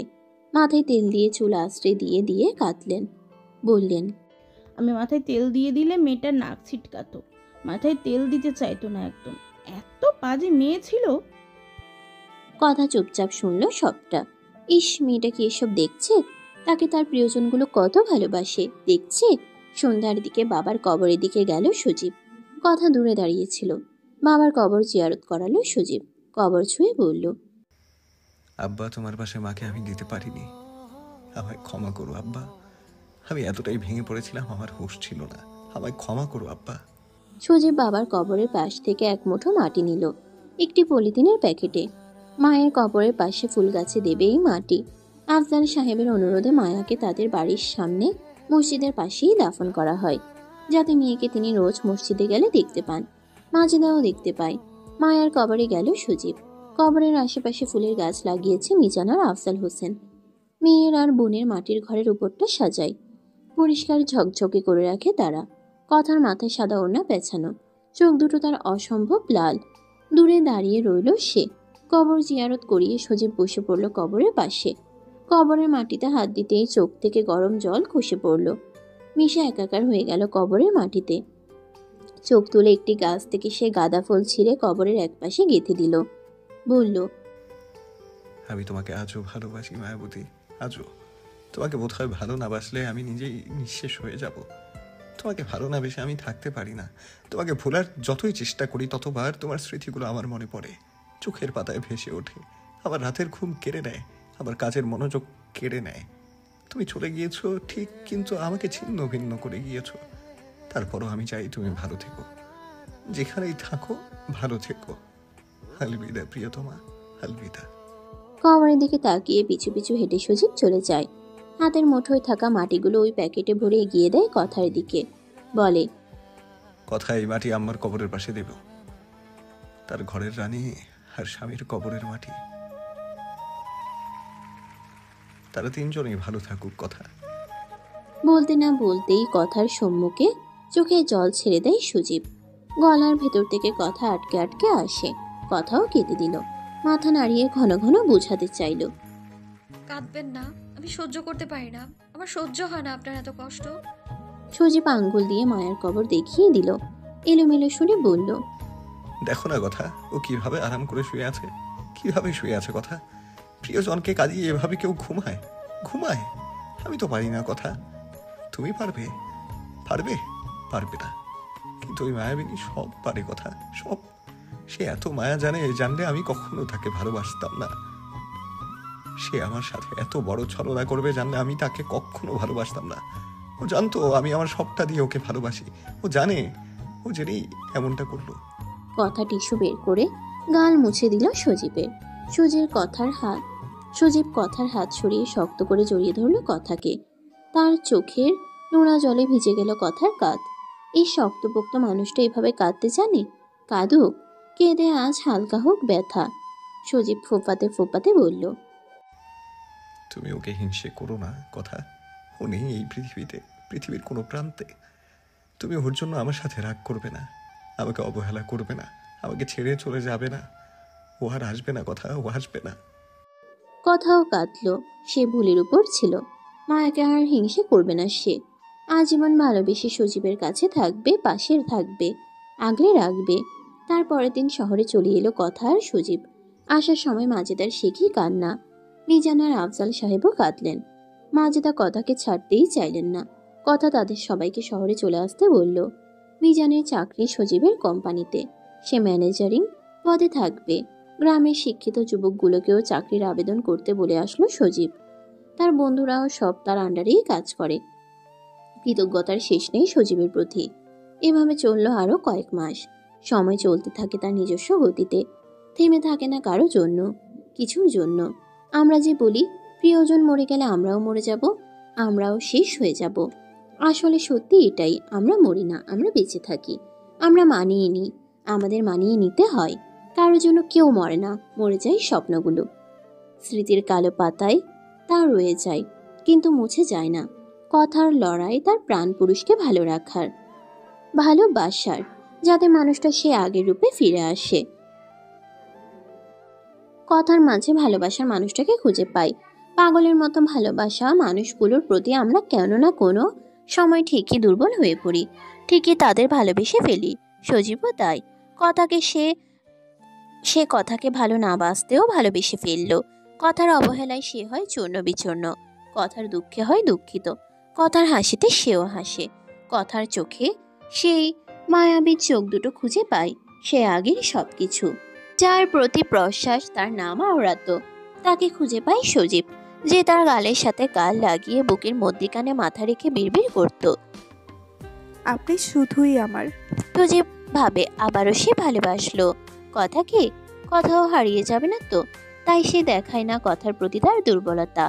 মাথায় তেল দিয়ে চুল আশ্রে দিয়ে দিয়ে কাঁদলেন। বললেন, আমি মাথায় তেল দিয়ে দিলে মেয়েটার নাক ছিটকাতো, মাথায় তেল দিতে চাইতো না একদম। এত বাজে মেয়ে ছিল। কথা চুপচাপ শুনল সবটা। ইস, মেয়েটা কি এসব দেখছে? তাকে তার প্রিয়জনগুলো কত ভালোবাসে দেখছে। সন্ধ্যার দিকে বাবার কবরের দিকে গেল সজীব। কথা দূরে দাঁড়িয়েছিল। বাবার কবর জিয়ারত করালো সজীব। কবর ছুঁয়ে বলল, আব্বা, তোমার পাশে মাকে আমি দিতে পারিনি, আমায় ক্ষমা করো আব্বা। আমি এতটাই ভেঙে পড়েছিলাম, আমার হুঁশ ছিল না, আমায় ক্ষমা করো আব্বা। সজীব বাবার কবরের পাশ থেকে এক মুঠো মাটি নিল, একটি পলিথিনের প্যাকেটে। মায়ের কবরের পাশে ফুল গাছে দেবে এই মাটি। আফজাল সাহেবের অনুরোধে মায়াকে তাদের বাড়ির সামনে মসজিদের পাশেই দাফন করা হয়, যাতে মেয়েকে তিনি রোজ মসজিদে গেলে দেখতে পান। মাজেদাও দেখতে পায়। মায়ার কবরে গেল সজীব। কবরের আশেপাশে ফুলের গাছ লাগিয়েছে মিজানার আফজাল হোসেন। মেয়ের আর বোনের মাটির ঘরের উপরটা সাজায়, পরিষ্কার ঝকঝকে করে রাখে তারা। কথার মাথায় সাদা ওড়না পেঁচানো, চোখ দুটো তার অসম্ভব লাল। দূরে দাঁড়িয়ে রইল সে। কবর জিয়ারত করিয়ে সজীব বসে পড়ল কবরের পাশে। কবরের মাটিতে হাত দিতেই চোখ থেকে গরম জল খসে পড়ল, মিশে একাকার হয়ে গেল কবরের মাটিতে। চোখ তুলে একটি গাছ থেকে সে গাঁদা ফুল ছিঁড়ে কবরের একপাশে গেঁথে দিল। বলল, আমি তোমাকে আজও ভালোবাসি মায়াবতী, আজও। তোমাকে বোধহয় ভালো না বাসলে আমি নিজেই নিঃশেষ হয়ে যাব। তোমাকে ভালো না বেশে আমি থাকতে পারি না। তোমাকে ভোলার যতই চেষ্টা করি ততবার তোমার স্মৃতিগুলো আমার মনে পড়ে, চোখের পাতায় ভেসে ওঠে। আমার রাতের ঘুম কেড়ে নেয়, আমার কাজের মনোযোগ কেড়ে নেয়। তুমি চলে গিয়েছো ঠিক, কিন্তু আমাকে ছিন্ন ভিন্ন করে গিয়েছো। তারপরও আমি চাই তুমি ভালো থেকো, যেখানেই থাকো ভালো থেকো। আলবিদা প্রিয়তমা, আলবিদা। কবরের দিকে তাকিয়ে পিছু পিছু হেঁটে সজীব চলে যায়। হাতের মুঠোয় থাকা মাটিগুলো ওই প্যাকেটে ভরে এগিয়ে দেয় কথার দিকে। বলে, কথা এই মাটি আম্মার কবরের পাশে দেব, তার ঘরের রানী আর স্বামীর কবরের মাটি। তারা তিনজনই ভালো থাকুক। কথা বলতে না বলতেই কথার সম্মুখে চোখে জল ছেড়ে দেয় সজীব। গলার ভেতর থেকে কথা আটকে আটকে আসে। কথাও কেটে দিল। মাথা নাড়িয়ে ঘন ঘন বোঝাতে চাইল, কাঁদবেন না, আমি সহ্য করতে পারি না, আমার সহ্য হয় না আপনার এত কষ্ট। সজীব আঙ্গুল দিয়ে মায়ের কবর দেখিয়ে দিল। এলোমেলো সুরে বলল, দেখো না কথা, ও কিভাবে আরাম করে শুয়ে আছে, কিভাবে শুয়ে আছে কথা। প্রিয়জনকে কাঁদিয়ে এভাবে কেউ ঘুমায়? ঘুমায়? আমি তো পারি না কথা। তুমি পারবে? পারবে? পারবে না, কিন্তু ওই মায়াবিনী সব পারে কথা, সব। সে এত মায়া জানলে আমি কখনো তাকে ভালোবাসতাম না। সে আমার সাথে এত বড় ছলনা করবে জানলে আমি তাকে কখনো ভালোবাসতাম না। ও জানতো আমি আমার সবটা দিয়ে ওকে ভালোবাসি, ও জানে, ও জেনেই এমনটা করলো। কথা টিস্যু বের করে গাল মুছে দিল সজীবের। সজীব কথার হাত সরিয়ে শক্ত করে জড়িয়ে ধরল কথাকে। তার চোখের নোনা জলে ভিজে গেল কথার কাঁধ। এই শক্তপোক্ত মানুষটা এভাবে কাঁদতে জানে? কাঁদুক, কেঁদে আজ হালকা হোক ব্যথা। সজীব ফোপাতে ফোপাতে বলল, তুমি ওকে হিংসে করো না কথা। ও নেই এই পৃথিবীতে, পৃথিবীর কোনো প্রান্তে। তুমি ওর জন্য আমার সাথে রাগ করবে না, আমাকে অবহেলা করবে না, আমাকে ছেড়ে চলে যাবে না। ও আর আসবে না কথা, ও আসবে না। কথাও কাঁদল। সে ভুলের উপর ছিল, মায়াকে আর হিংসে করবে না সে। আজীবন ভালোবেসে সজীবের কাছে থাকবে, পাশে থাকবে, আগলে রাখবে। তারপরের দিন শহরে চলে এলো কথা আর সজীব। আসার সময় মাজেদার শেখই কান্না। মিজান আর আফজাল সাহেবও কাঁদলেন। মাজেদা কথাকে ছাড়তেই চাইলেন না। কথা তাদের সবাইকে শহরে চলে আসতে বলল। মিজানের চাকরি সজীবের কোম্পানিতে, সে ম্যানেজারিং পদে থাকবে। গ্রামের শিক্ষিত যুবকগুলোকেও চাকরির আবেদন করতে বলে আসলো সজীব। তার বন্ধুরাও সব তার আন্ডারেই কাজ করে। কৃতজ্ঞতার শেষ নেই সজীবের প্রতি। এভাবে চলল আরো কয়েক মাস। সময় চলতে থাকে তার নিজস্ব গতিতে, থেমে থাকে না কারো জন্য, কিছুর জন্য। আমরা যে বলি প্রিয়জন মরে গেলে আমরাও মরে যাব, আমরাও শেষ হয়ে যাব। আসলে সত্যি এটাই, আমরা মরি না, আমরা বেঁচে থাকি। আমরা মানিয়ে নিই, আমাদের মানিয়ে নিতে হয়। কারোর জন্য কেউ মরে না, মরে যায় স্বপ্নগুলো। স্মৃতির কালো পাতায় তা রয়ে যায়, কিন্তু মুছে যায় না। কথার লড়াই তার প্রাণ পুরুষকে ভালো রাখার, ভালোবাসার, যাতে মানুষটা সে আগের রূপে ফিরে আসে। কথার মাঝে ভালোবাসার মানুষটাকে খুঁজে পাই। পাগলের মতো ভালোবাসা মানুষগুলোর প্রতি আমরা কেন না কোনো সময় ঠিকই দুর্বল হয়ে পড়ি, ঠিকই তাদের ভালোবেসে ফেলি। সজীবও তাই। সে কথাকে ভালো না বাসতেও ভালোবেসে ফেললো। কথার অবহেলায় সে হয় চূর্ণ বিচূর্ণ, কথার দুঃখে হয় দুঃখিত, কথার হাসিতে সেও হাসে। কথার চোখে সেই মায়াবী চোখ দুটো খুঁজে পায়, সে আগের সবকিছু, যার প্রতি প্রশ্বাস তার নাম আওড়াত। তাকে খুঁজে পায় সজীব, যে তার গালের সাথে গাল লাগিয়ে বুকের মধ্যিখানে মাথা রেখে বিড়বিড় করত, আপনি শুধুই আমার। সজীব ভাবে আবারও সে ভালোবাসলো কথাকে। কথাও হারিয়ে যাবে না তো, তাই সে দেখায় না কথার প্রতি তার দুর্বলতা।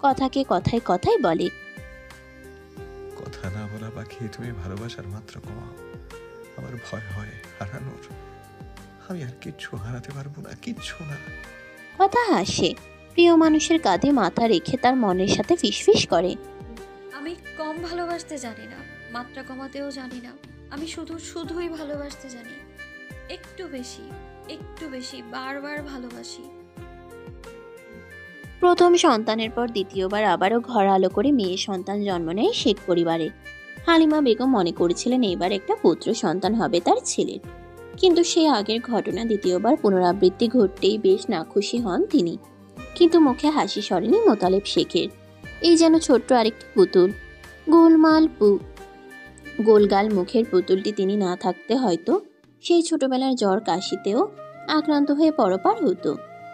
কথাকে কথায় কথায় বলে, কথা না বলা বাকি তুমি ভালোবাসার মাত্রা কমাও। আমার ভয় হয় হারানোর, আমি আর কিচ্ছু হারাতে পারবো না, কিচ্ছু না। কথা হাসে, প্রিয় মানুষের কাঁধে মাথা রেখে তার মনের সাথে ফিসফিস করে, আমি কম ভালোবাসতে জানি না, মাত্রা কমাতেও জানি না। আমি শুধুই ভালোবাসতে জানি, একটু বেশি বারবার ভালোবাসি। প্রথম সন্তানের পর দ্বিতীয়বার আবারও ঘর আলো করে মেয়ে সন্তান জন্ম নেয় শেখ পরিবারে। হালিমা বেগম মনে করেছিলেন এবার একটা পুত্র সন্তান হবে তার ছেলের, কিন্তু সে আগের ঘটনা দ্বিতীয়বার পুনরাবৃত্তি ঘটতেই বেশ নাখুশি হন তিনি। কিন্তু মুখে হাসি সরেনি মোতালেব শেখের। এই যেন ছোট্ট আরেকটি পুতুল, গোলগাল মুখের পুতুলটি তিনি না থাকতে হয়তো সেই ছোটবেলার জ্বর কাশিতেও আক্রান্ত হয়ে পরপার হতো।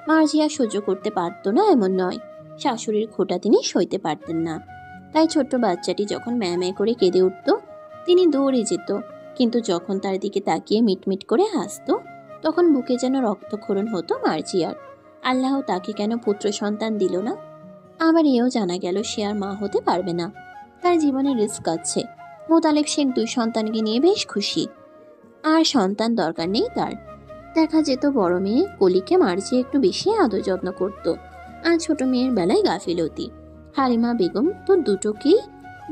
মার্জিয়া সহ্য করতে পারত না এমন নয়, শাশুড়ির খোঁটা তিনি সইতে পারতেন না। তাই ছোট্ট বাচ্চাটি যখন ম্যাঁ করে কেঁদে উঠত তিনি দৌড়ে যেত, কিন্তু যখন তার দিকে তাকিয়ে মিটমিট করে হাসত তখন বুকে যেন রক্তক্ষরণ হতো মার্জিয়ার। আল্লাহ তাকে কেন পুত্র সন্তান দিল না? আবার এও জানা গেল সে আর মা হতে পারবে না, তার জীবনে রিস্ক আছে। মোতালেব শেখ 2 সন্তানকে নিয়ে বেশ খুশি, আর সন্তান দরকার নেই তার। দেখা যেত বড় মেয়ে কলিকে মার্জিয়া একটু বেশি আদর যত্ন করত, আর ছোট মেয়ের বেলায় গাফিলতি। হালিমা বেগম তো দুটোকেই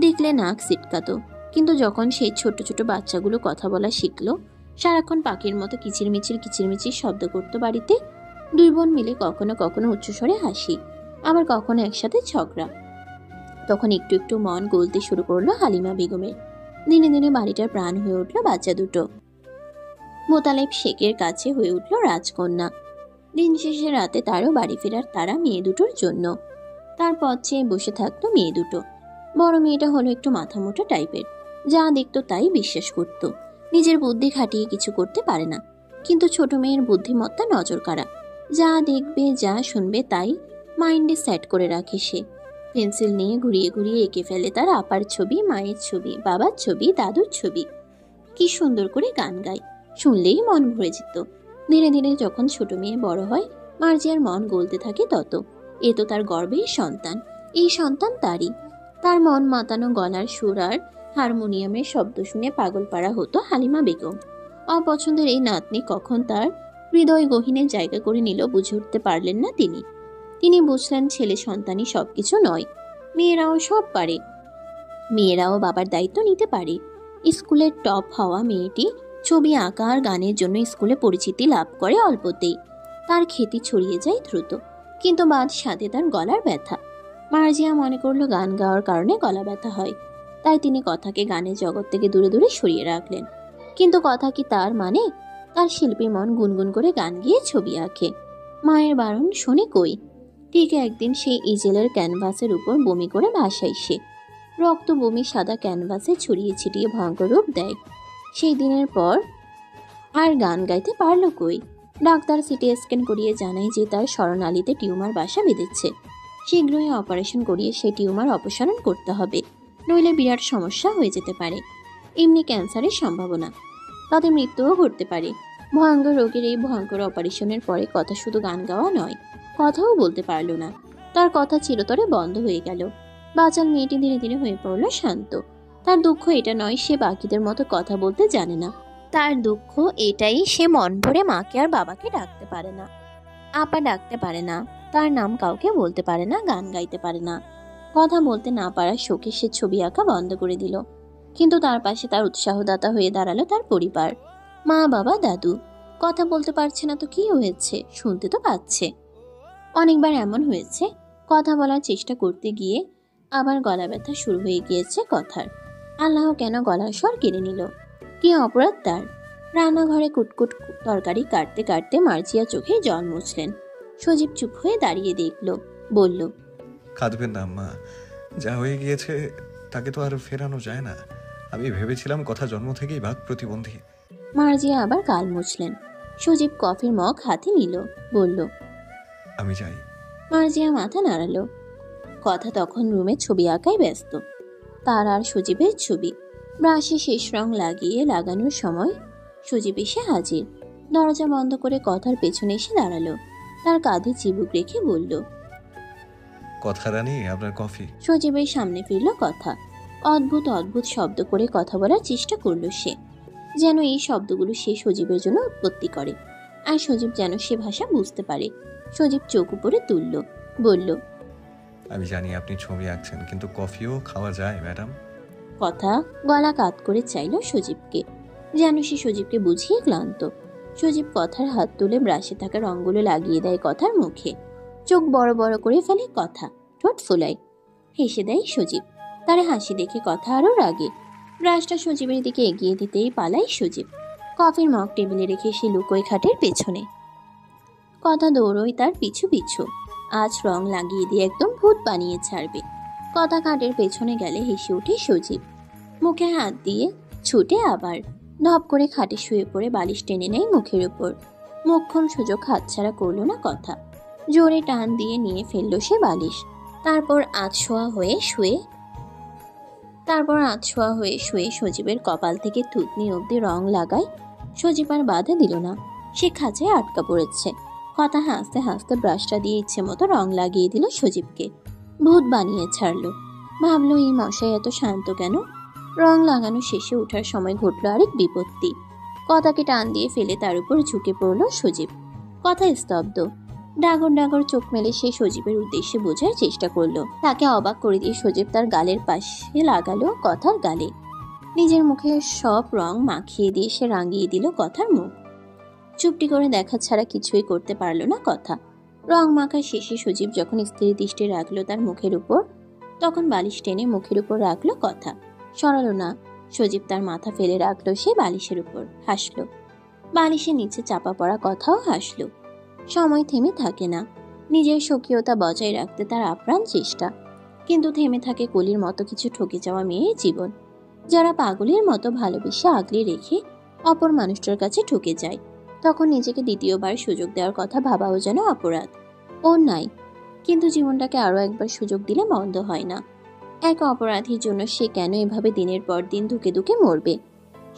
দেখলে নাক সিটকাতো, কিন্তু যখন সেই ছোট ছোট বাচ্চাগুলো কথা বলা শিখলো, সারাক্ষণ পাখির মতো কিচিরমিচির শব্দ করতো বাড়িতে। 2 বোন মিলে কখনো কখনো উচ্চস্বরে হাসি, আবার কখনো একসাথে ঝগড়া। তখন একটু একটু মন গলতে শুরু করলো হালিমা বেগমের। দিনে দিনে বাড়িটার প্রাণ হয়ে উঠলো বাচ্চা দুটো। মোতালেব শেখের কাছে হয়ে উঠল রাজকন্যা। দিন শেষে রাতে তারও বাড়ি ফেরার তারা মেয়ে দুটোর জন্য। তার পথ চেয়ে বসে থাকতো মেয়ে দুটো। বড় মেয়েটা হলো একটু মাথা মোটা টাইপের, যা দেখতো তাই বিশ্বাস করত। নিজের বুদ্ধি খাটিয়ে কিছু করতে পারে না, কিন্তু ছোট মেয়ের বুদ্ধিমত্তা নজর কাড়া। যা দেখবে যা শুনবে তাই মাইন্ডে সেট করে রাখে সে। পেন্সিল নিয়ে ঘুরিয়ে ঘুরিয়ে এঁকে ফেলে তার আপার ছবি, মায়ের ছবি, বাবার ছবি, দাদুর ছবি। কি সুন্দর করে গান গায়, শুনলেই মন ভরে যেত। ধীরে ধীরে যখন ছোট মেয়ে বড় হয়, মার্জিয়ার মন গলতে থাকে তত। এ তো তার গর্বের সন্তান, এই সন্তান তারই। তার মন মাতানো গলার সুর আর হারমোনিয়ামের শব্দ শুনে পাগল পাড়া হতো হালিমা বেগম। অপছন্দের এই নাতনি কখন তার হৃদয় গহীনে জায়গা করে নিল বুঝে উঠতে পারলেন না তিনি। তিনি বুঝলেন ছেলে সন্তানই সবকিছু নয়, মেয়েরাও সব পারে, মেয়েরাও বাবার দায়িত্ব নিতে পারে। স্কুলের টপ হওয়া মেয়েটি ছবি আঁকা আর গানের জন্য স্কুলে পরিচিতি লাভ করে অল্পতেই। তার খ্যাতি ছড়িয়ে যায় দ্রুত, কিন্তু বাদ সাথে তার গলার ব্যথা। মার্জিয়া মনে করলো গান গাওয়ার কারণে গলা ব্যথা হয়, তাই তিনি কথাকে গানের জগৎ থেকে দূরে দূরে সরিয়ে রাখলেন। কিন্তু কথা কি তার মানে? তার শিল্পী মন গুনগুন করে গান গিয়ে ছবি আঁকে। মায়ের বারণ শোনে কই। ঠিক একদিন সেই ইজেলের ক্যানভাসের উপর বমি করে ভাসায় সে। রক্ত বমি সাদা ক্যানভাসে ছড়িয়ে ছিটিয়ে ভয়ঙ্কর রূপ দেয়। সেই দিনের পর আর গান গাইতে পারল কই। ডাক্তার সিটি স্ক্যান করিয়ে জানায় যে তার স্মরণালীতে টিউমার বাসা বেঁধেছে। শীঘ্রই অপারেশন করিয়ে সেই টিউমার অপসারণ করতে হবে, নইলে বিরাট সমস্যা হয়ে যেতে পারে। এমনি ক্যান্সারের সম্ভাবনা, তাদের মৃত্যুও ঘটতে পারে। ভয়ঙ্কর রোগের এই ভয়ঙ্কর অপারেশনের পরে কথা শুধু গান গাওয়া নয়, কথাও বলতে পারল না। তার কথা চিরতরে বন্ধ হয়ে গেল। বাচাল মেয়েটি ধীরে ধীরে হয়ে পড়ল শান্ত। তার দুঃখ এটা নয় সে বাকিদের মতো কথা বলতে জানে না, তার দুঃখ এটাই সে মন ভরে মাকে আর বাবাকে ডাকতে পারে না, আপা ডাকতে পারে না, তার নাম কাউকে বলতে পারে না, গান গাইতে পারে না। কথা বলতে না পারার শোকে সে ছবি আঁকা বন্ধ করে দিল। কিন্তু তার পাশে তার উৎসাহদাতা হয়ে দাঁড়ালো তার পরিবার, মা, বাবা, দাদু। কথা বলতে পারছে না তো কি হয়েছে, শুনতে তো পাচ্ছে। অনেকবার এমন হয়েছে কথা বলার চেষ্টা করতে গিয়ে আবার গলা ব্যথা শুরু হয়ে গিয়েছে কথার। আল্লাহ কেন গলার স্বর কেড়ে নিল? কি অপরাধ তার? রান্নাঘরে কুটকুট তরকারি কাটতে কাটতে মার্জিয়া চোখে জল মুছলেন। সজীব চুপ হয়ে দাঁড়িয়ে দেখল, বলল, কাঁদবেন না আম্মা, যা হয়ে গিয়েছে তাকে তো আর ফেরানো যায় না। আমি ভেবেছিলাম কথা জন্ম থেকেই বাক প্রতিবন্ধী। মার্জিয়া আবার গাল মুছলেন। সজীব কফির মগ হাতে নিল, বলল, আমি যাই। মার্জিয়া মাথা নাড়ালো। কথা তখন রুমে ছবি আঁকায় ব্যস্ত, তার আর সজীবের ছবি। ব্রাশে শেষ রং লাগানোর সময় সজীব এসে হাজির। দরজা বন্ধ করে কথার পেছনে এসে দাঁড়ালো, তার কাঁধে চিবুক রেখে বলল, কথা রানী, আপনার কফি। সজীবের সামনে ফিরল কথা। অদ্ভুত অদ্ভুত শব্দ করে কথা বলার চেষ্টা করলো সে, যেন এই শব্দগুলো সে সজীবের জন্য উৎপত্তি করে, আর সজীব যেন সে ভাষা বুঝতে পারে। সজীব চোখ উপরে তুলল, বলল, আমি জানি আপনি ছবি আঁকছেন, কিন্তু কফিও খাওয়া যায় ম্যাডাম। কথা গলা কাত করে চাইল সজীবকে, যেন সে সজীবকে বুঝিয়ে ক্লান্ত। সজীব কথার হাত তুলে ব্রাশে থাকা রঙগুলো লাগিয়ে দেয় কথার মুখে। চোখ বড় বড় করে ফেলে কথা, ঠোঁট ফোলায়। হেসে দেয় সজীব। তার হাসি দেখে কথা আরো রাগে। ব্রাশটা সজীবের দিকে এগিয়ে দিতেই পালায় সজীব। কফির মগ টেবিলে রেখে সে লুকোয় খাটের পেছনে। কথা দৌড়ই তার পিছু পিছু। আজ রং লাগিয়ে দিয়ে একদম ভূত বানিয়ে ছাড়বে। কথা খাটের পেছনে গেলে হেসে ওঠে সজীব, মুখে হাত দিয়ে ছুটে আবার ধপ করে খাটে শুয়ে পড়ে বালিশ টেনে নেয় মুখের উপর। মোক্ষম সুযোগ হাতছাড়া করল না কথা। জোরে টান দিয়ে নিয়ে ফেলল সে বালিশ। তারপর আধশোয়া হয়ে শুয়ে সজীবের কপাল থেকে থুতনি অবধি রং লাগায়। সজীব আর বাধা দিল না, সে খাঁচায় আটকা পড়েছে। কথা হাসতে হাসতে ব্রাশটা দিয়ে ইচ্ছে মতো রং লাগিয়ে দিল সজীবকে। ভূত বানিয়ে ছাড়লো। ভাবলো এই মশাই এত শান্ত কেন? রং লাগানো শেষে ওঠার সময় ঘটল আরেক বিপত্তি। কথাকে টান দিয়ে ফেলে তার উপর ঝুঁকে পড়ল সজীব। কথা স্তব্ধ। ডাগর ডাগর চোখ মেলে সে সজীবের উদ্দেশ্যে বোঝার চেষ্টা করলো। তাকে অবাক করে দিয়ে সজীব তার গালের পাশে লাগালো কথার গালে। নিজের মুখে সব রং মাখিয়ে দিয়ে সে রাঙিয়ে দিল কথার মুখ। চুপটি করে দেখা ছাড়া কিছুই করতে পারল না কথা। রং মাখা শেষে সজীব যখন স্থির দৃষ্টি রাখলো তার মুখের উপর, তখন বালিশ টেনে মুখের উপর রাখলো কথা। সরালো না। সজীব তার মাথা ফেলে রাখলো সে বালিশের উপর, হাসলো। বালিশের নিচে চাপা পড়া কথাও হাসলো। সময় থেমে থাকে না। নিজের স্বকীয়তা বজায় রাখতে তার আপ্রাণ চেষ্টা, কিন্তু থেমে থাকে কলির মতো কিছু ঠকে যাওয়া মেয়ের জীবন। যারা পাগলের মতো ভালোবেসে আগলে রেখে অপর মানুষটার কাছে ঠকে যায়, তখন নিজেকে দ্বিতীয়বার সুযোগ দেওয়ার কথা ভাবাও যেন অপরাধ। ওর নাই, কিন্তু জীবনটাকে আরো একবার সুযোগ দিলে মন্দ হয় না। এক অপরাধীর জন্য সে কেন এভাবে দিনের পর দিন ধুকে ধুকে মরবে?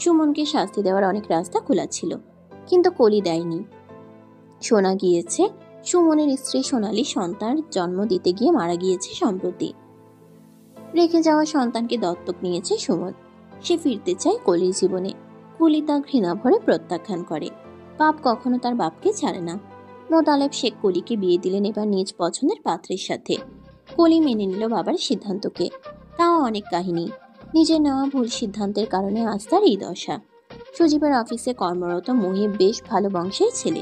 সুমনকে শাস্তি দেওয়ার অনেক রাস্তা খোলা ছিল, কিন্তু কলি দেয়নি। শোনা গিয়েছে সুমনের স্ত্রী সোনালী সন্তান জন্ম দিতে গিয়ে মারা গিয়েছে সম্প্রতি। রেখে যাওয়া সন্তানকে দত্তক নিয়েছে সুমন। সে ফিরতে চায় কলির জীবনে। কলি তা ঘৃণা ভরে প্রত্যাখ্যান করে। পাপ কখনো তার বাপকে ছাড়ে না। মোতালেব শেখ কলিকে বিয়ে দিলেন এবার নিজ পছন্দের পাত্রের সাথে। কলি মেনে নিল বাবার সিদ্ধান্তকে। তাও অনেক কাহিনী। নিজের নেওয়া ভুল সিদ্ধান্তের কারণে আজ তার এই দশা। সজীবের অফিসে কর্মরত মুহিব বেশ ভালো বংশের ছেলে।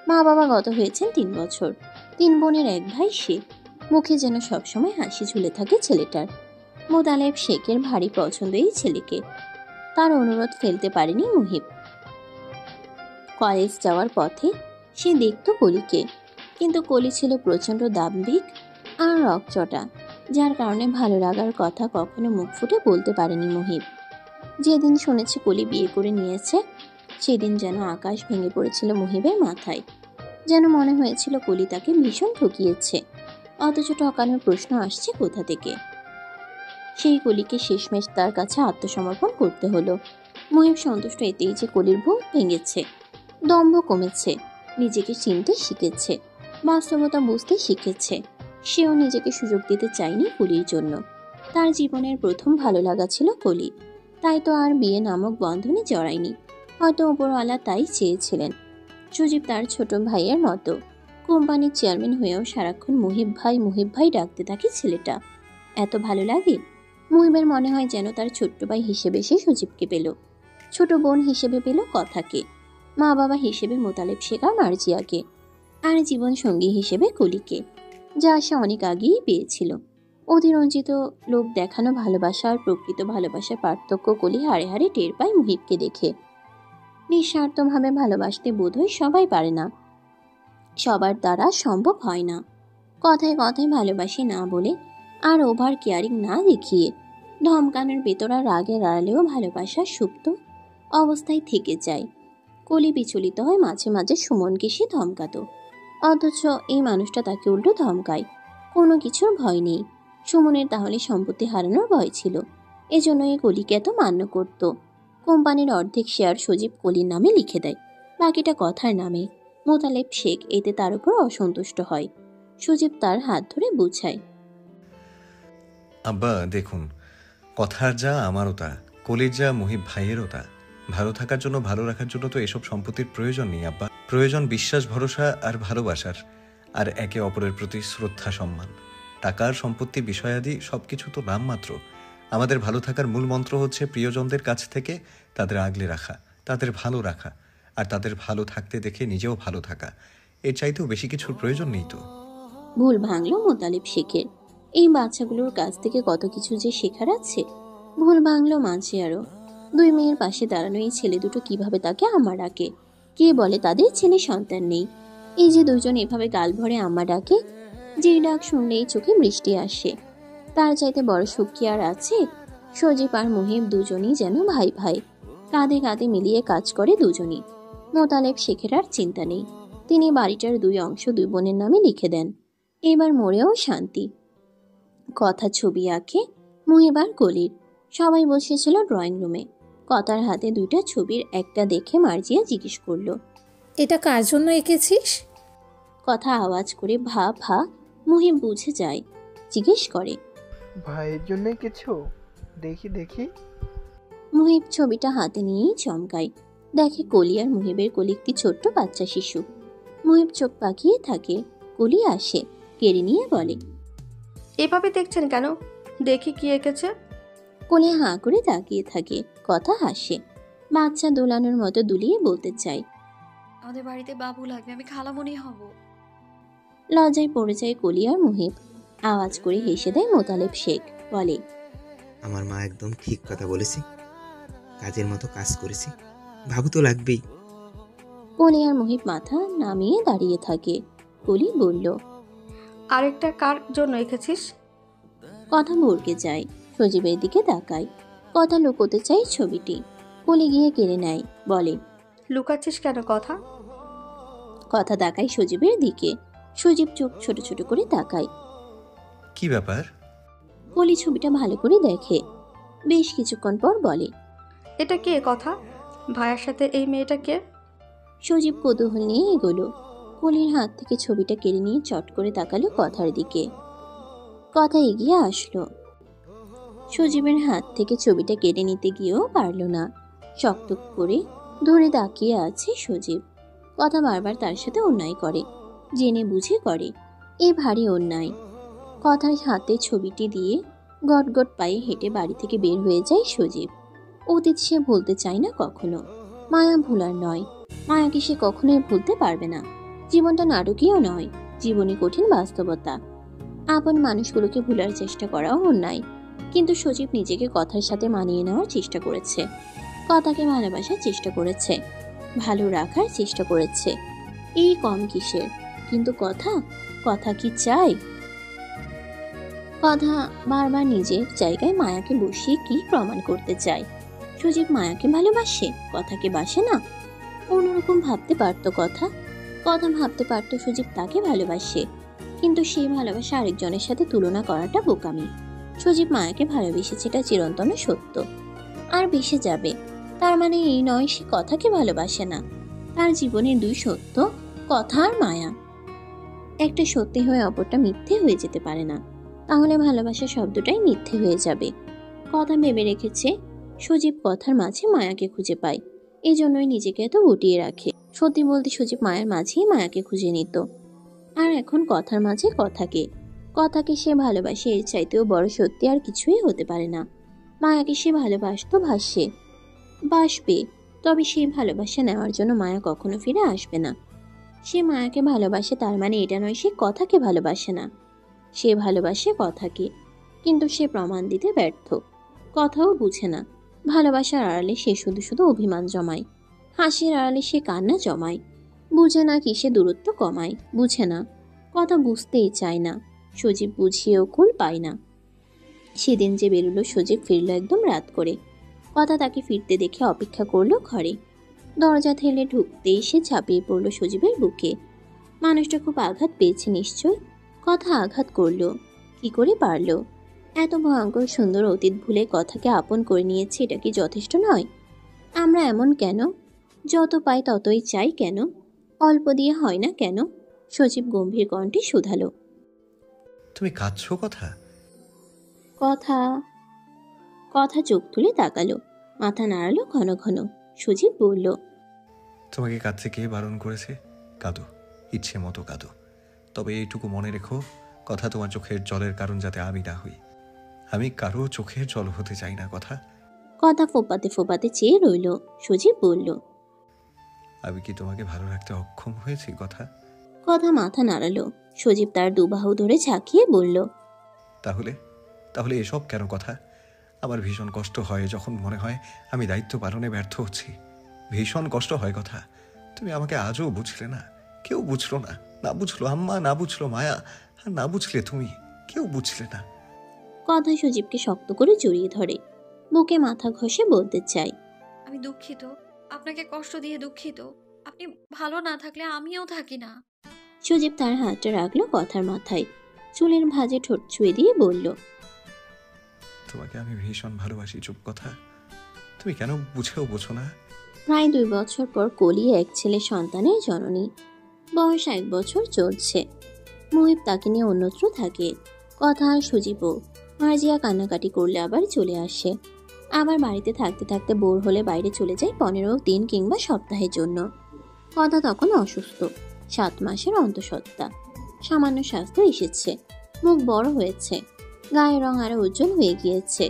মা বাবা গত হয়েছেন 3 বছর। 3 বোনের এক ভাই সে। মুখে যেন সবসময় হাসি ঝুলে থাকে ছেলেটার। মোতালেব শেখের ভারী পছন্দ এই ছেলেকে। তার অনুরোধ ফেলতে পারেনি মুহিব। কলেজ যাওয়ার পথে সে দেখত কলিকে, কিন্তু কলি ছিল প্রচন্ড দাম্ভিক আর রকচটা, যার কারণে ভালো লাগার কথা কখনো মুখ ফুটে বলতে পারেনি মুহিব। যেদিন শুনেছে কলি বিয়ে করে নিয়েছে, সেদিন যেন আকাশ ভেঙে পড়েছিল মুহিবের মাথায়। যেন মনে হয়েছিল কলি তাকে ভীষণ ঠকিয়েছে, অথচ ঠকানোর প্রশ্ন আসছে কোথা থেকে। সেই কলিকে শেষমেশ তার কাছে আত্মসমর্পণ করতে হলো। মুহিব সন্তুষ্ট এতেই যে কলির ভুল ভেঙেছে, দম্ভ কমেছে, নিজেকে চিনতে শিখেছে, বাস্তবতা বুঝতে শিখেছে। সেও নিজেকে সুযোগ দিতে চায়নি কলির জন্য। তার জীবনের প্রথম ভালো লাগা ছিল কলি, তাই তো আর বিয়ে নামক বন্ধনে জড়ায়নি। হয়তো উপরওয়ালা তাই চেয়েছিলেন। সজীব তার ছোট ভাইয়ের মতো। কোম্পানির চেয়ারম্যান হয়েও সারাক্ষণ মুহিব ভাই ডাকতে থাকে ছেলেটা। এত ভালো লাগে। মুহিবের মনে হয় যেন তার ছোট্ট ভাই হিসেবে সে সজীবকে পেল, ছোট বোন হিসেবে পেল কথাকে, মা বাবা হিসেবে মোতালেব শেখ আর মার্জিয়াকে, আর জীবন সঙ্গী হিসেবে কলিকে, যা সে অনেক আগেই পেয়েছিল। অতিরঞ্জিত লোক দেখানো ভালোবাসা আর প্রকৃত ভালোবাসার পার্থক্য কলি হাড়ে হাড়ে টের পায় মুহিবকে দেখে। নিঃস্বার্থভাবে ভালোবাসতে বোধহয় সবাই পারে না, সবার দ্বারা সম্ভব হয় না। কথায় কথায় ভালোবাসি না বলে আর ওভার কেয়ারিং না দেখিয়ে, ধমকানোর ভেতর আর রাগের আড়ালেও ভালোবাসা সুপ্ত অবস্থায় থেকে যায়। কলি বিচলিত হয় মাঝে মাঝে সুমনকে সে ধমকাতো, অথচ এই মানুষটা তাকে উল্টো ধমকায়। কোনো কিছুর ভয় নেই। সুমনের তাহলে সম্পত্তি হারানোর ভয় ছিল, এজন্যই কলিকে এত মান্য করত। কোম্পানির অর্ধেক শেয়ার সজীব কলির নামে লিখে দেয়, বাকিটা কথার নামে। মোতালেব শেখ এতে তার উপর অসন্তুষ্ট হয়। সজীব তার হাত ধরে বুঝায়, আব্বা দেখুন, কথার যা আমারও তা, কলির যা মুহিব ভাইয়েরও তা। ভালো থাকার জন্য, ভালো রাখার জন্য তো এসব সম্পত্তির প্রয়োজন নেই আব্বা। প্রয়োজন বিশ্বাস, ভরসা আর ভালোবাসার, আর একে অপরের প্রতি শ্রদ্ধা, সম্মান। টাকার সম্পত্তি, বিষয়াদি সবকিছু তো নামমাত্র। আমাদের ভালো থাকার মূল মন্ত্র হচ্ছে প্রিয়জনদের কাছ থেকে তাদের আগলে রাখা, তাদের ভালো রাখা, আর তাদের ভালো থাকতে দেখে নিজেও ভালো থাকা। এর চাইতেও বেশি কিছুর প্রয়োজন নেই তো। ভুল ভাঙলো মোতালেব শেখের। এই বাচ্চাগুলোর কাছ থেকে কত কিছু যে শেখার আছে। ভুল ভাঙলো মাঝিয়ারও। 2 মেয়ের পাশে দাঁড়ানো এই ছেলে দুটো কিভাবে তাকে আম্মা ডাকে। কে বলে তাদের ছেলে সন্তান নেই? এই যে দুজন এভাবে গাল ভরে আম্মা ডাকে, যে ডাক শুনলেই চোখে বৃষ্টি আসে। তার চাইতে বড় সুখ কি আর আছে? সজীব আর মুহিব দুজনই যেন ভাই ভাই, কাঁধে কাঁধে মিলিয়ে কাজ করে দুজনই। মোতালেব শেখের আর চিন্তা নেই। তিনি বাড়িটার 2 অংশ 2 বোনের নামে লিখে দেন। এবার মরেও শান্তি। কথা ছবি আঁকে মুহিব আর কলির। সবাই বসেছিল ড্রয়িং রুমে। কথার হাতে 2টা ছবির একটা দেখে মার্জিয়া জিজ্ঞেস করলো, এটা কার জন্য এঁকেছিস? কথা আওয়াজ করে ভা ভা। মুহিব বুঝে যায়, জিজ্ঞেস করে, ভাইয়ের জন্য কিছু দেখি দেখি। মুহিব ছবিটা হাতে নিয়েই চমকায়। দেখে কলি আর মুহিবের কোলে একটি ছোট্ট বাচ্চা শিশু। মুহিব চোখ পাকিয়ে থাকে। কলি আসে, কেড়ে নিয়ে বলে, এভাবে দেখছেন কেন? দেখি কি এঁকেছে। কলি হাঁ করে তাকিয়ে থাকে। কথা হাসে, বাচ্চা দোলানোর মতো দুলিয়ে বলতে চায়, আমাদের বাড়িতে বাবু লাগবে, আমি খালামণি হব। লজ্জায় পড়ে যায় কলি আর মুহিব। আওয়াজ করে হেসে দেয় মোতালেব শেখ, বলে, আমার মা একদম ঠিক কথা বলেছে, কাজের মতো কাজ করেছি, ভাবু তো লাগবেই। কলি আর মুহিব মাথা নামিয়ে দাঁড়িয়ে থাকে। কলি বলল, আরেকটা কার জন্য এঁকেছিস? কথা ভরকে যায়। সজীবের দিকে তাকায়। কথা লুকোতে চাই ছবিটি। কোলে গিয়ে কেড়ে নেয়, বলে, লুকাচ্ছিস কেন কথা? কথা তাকায় সজীবের দিকে। সজীব চোখ ছোট ছোট করে তাকায়। কি ব্যাপার? কলি ছবিটা ভালো করে দেখে। বেশ কিছুক্ষণ পর বলে, এটা কে কথা? ভাইয়ার সাথে এই মেয়েটা কে? সজীব কৌতূহল নিয়ে এগোলো। কলির হাত থেকে ছবিটা কেড়ে নিয়ে চট করে তাকালো কথার দিকে। কথা এগিয়ে আসলো। সজীবের হাত থেকে ছবিটা কেড়ে নিতে গিয়েও পারল না। শক্ত করে ধরে তাকিয়ে আছে সজীব। কথা বারবার তার সাথে অন্যায় করে, জেনে বুঝে করে। এ ভারী অন্যায়। কথার হাতে ছবিটি দিয়ে গটগট পায়ে হেঁটে বাড়ি থেকে বের হয়ে যায় সজীব। অতীত সে ভুলতে চায় না কখনো। মায়া ভুলার নয়, মায়াকে সে কখনোই ভুলতে পারবে না। জীবনটা নাটকীয় নয়, জীবনে কঠিন বাস্তবতা। আপন মানুষগুলোকে ভুলার চেষ্টা করাও অন্যায়, কিন্তু সজীব নিজেকে কথার সাথে মানিয়ে নেওয়ার চেষ্টা করেছে। কথাকে ভালোবাসার চেষ্টা করেছে, ভালো রাখার চেষ্টা করেছে। এই কম কিসের? কিন্তু কথা কি চায়? কথা বারবার নিজের জায়গায় মায়াকে বসিয়ে কি প্রমাণ করতে চায়? সজীব মায়াকে ভালোবাসে, কথাকে বাসে না। অন্যরকম ভাবতে পারতো কথা ভাবতে পারতো সজীব তাকে ভালোবাসে, কিন্তু সেই ভালোবাসা আরেকজনের সাথে তুলনা করাটা বোকামি। সজীব মায়াকে ভালোবেসেছে, এটা চিরন্তন সত্য, আর বেসে যাবে। তার মানে এই নয় সে কথাকে ভালোবাসে না। তার জীবনের দুই সত্য, কথা আর মায়া। একটা সত্যি হয়ে অপরটা মিথ্যে হয়ে যেতে পারে না, তাহলে ভালোবাসা শব্দটাই মিথ্যে হয়ে যাবে। কথা ভেবে রেখেছে সজীব কথার মাঝে মায়াকে খুঁজে পায়, এজন্যই নিজেকে এত গুটিয়ে রাখে। সত্যি বলতে সজীব মায়ের মাঝেই মায়াকে খুঁজে নিত, আর এখন কথার মাঝে কথাকে সে ভালোবাসে। এর চাইতেও বড় সত্যি আর কিছুই হতে পারে না। মায়াকে সে ভালোবাসতো, বাসবে, তবে সেই ভালোবাসা নেওয়ার জন্য মায়া কখনো ফিরে আসবে না। সে মায়াকে ভালোবাসে, তার মানে এটা নয় সে কথাকে ভালোবাসে না। সে ভালোবাসে কথাকে, কিন্তু সে প্রমাণ দিতে ব্যর্থ। কথাও বুঝে না। ভালোবাসার আড়ালে সে শুধু অভিমান জমায়, হাসির আড়ালে সে কান্না জমায়। বুঝে না কিসে দূরত্ব কমায়, বুঝে না। কথা বুঝতেই চায় না। সজীব বুঝিয়েও কুল পায় না। সেদিন যে বেরোলো, সজীব ফিরল একদম রাত করে। কথা তাকে ফিরতে দেখে অপেক্ষা করলো ঘরে। দরজা ঠেলে ঢুকতেই সে ঝাঁপিয়ে পড়ল সজীবের বুকে। মানুষটা খুব আঘাত পেয়েছে নিশ্চয়। কথা আঘাত করলো, কি করে পারলো? এত ভয়ঙ্কর সুন্দর অতীত ভুলে কথাকে আপন করে নিয়েছে, এটা কি যথেষ্ট নয়? আমরা এমন কেন? যত পাই ততই চাই কেন? অল্প দিয়ে হয় না কেন? সজীব গম্ভীর কণ্ঠে শুধালো। তুমি কাঁদছো কথা? কথা চোখ তুলে তাকালো, মাথা নাড়ালো ঘন ঘন। সজীব বলল, তোমাকে কাঁদতে কে বারণ করেছে? কাঁদো, ইচ্ছে মতো কাঁদো, তবে এইটুকু মনে রেখো, কথা তোমার চোখের জলের কারণ যাতে আমি না হই। আমি কারো চোখের জল হতে চাই না কথা। কথা ফোপাতে চেয়ে রইল। সজীব বলল, আমি কি তোমাকে ভালো রাখতে অক্ষম হয়েছি কথা মাথা নাড়ালো। সজীব তার দুবাহু ধরে ঝাঁকিয়ে বলল, তাহলে এসব কেন কথা? আমার ভীষণ কষ্ট হয় যখন মনে হয় আমি দায়িত্ব পালনে ব্যর্থ হচ্ছি। ভীষণ কষ্ট হয় কথা। তুমি আমাকে আজও বুঝলে না, কেউ বুঝলো না। না বুঝলো আম্মা, না বুঝলো মায়া, আর না বুঝলে তুমি, কেউ বুঝলে না। কথা সজীবকে শক্ত করে জড়িয়ে ধরে, বুকে মাথা ঘষে বলতে চায়, আমি দুঃখিত, আপনাকে কষ্ট দিয়ে দুঃখিত। আপনি ভালো না থাকলে আমিও থাকি না। সজীব তার হাতটা রাখলো কথার মাথায়, চুলের ভাঁজে ঠোঁট ছুঁয়ে দিয়ে বলল, তোমাকে আমি ভীষণ ভালোবাসি। চুপ কথা, তুমি কেন বুঝেও বোঝো না? প্রায় 2 বছর পর কলি এক ছেলে সন্তানের জননী। বয়স 1 বছর চলছে। মুহিব তাকে নিয়ে অন্যত্র থাকে। কথা আর সজীবও। মার্জিয়া কান্নাকাটি করলে আবার চলে আসে। আবার বাড়িতে থাকতে থাকতে বোর হলে বাইরে চলে যায় 15 দিন কিংবা সপ্তাহের জন্য। কথা তখন অসুস্থ, 7 মাসের অন্তঃসত্ত্বা। সামান্য স্বাস্থ্য এসেছে, মুখ বড় হয়েছে, গায়ের রং আরো উজ্জ্বল হয়ে গিয়েছে,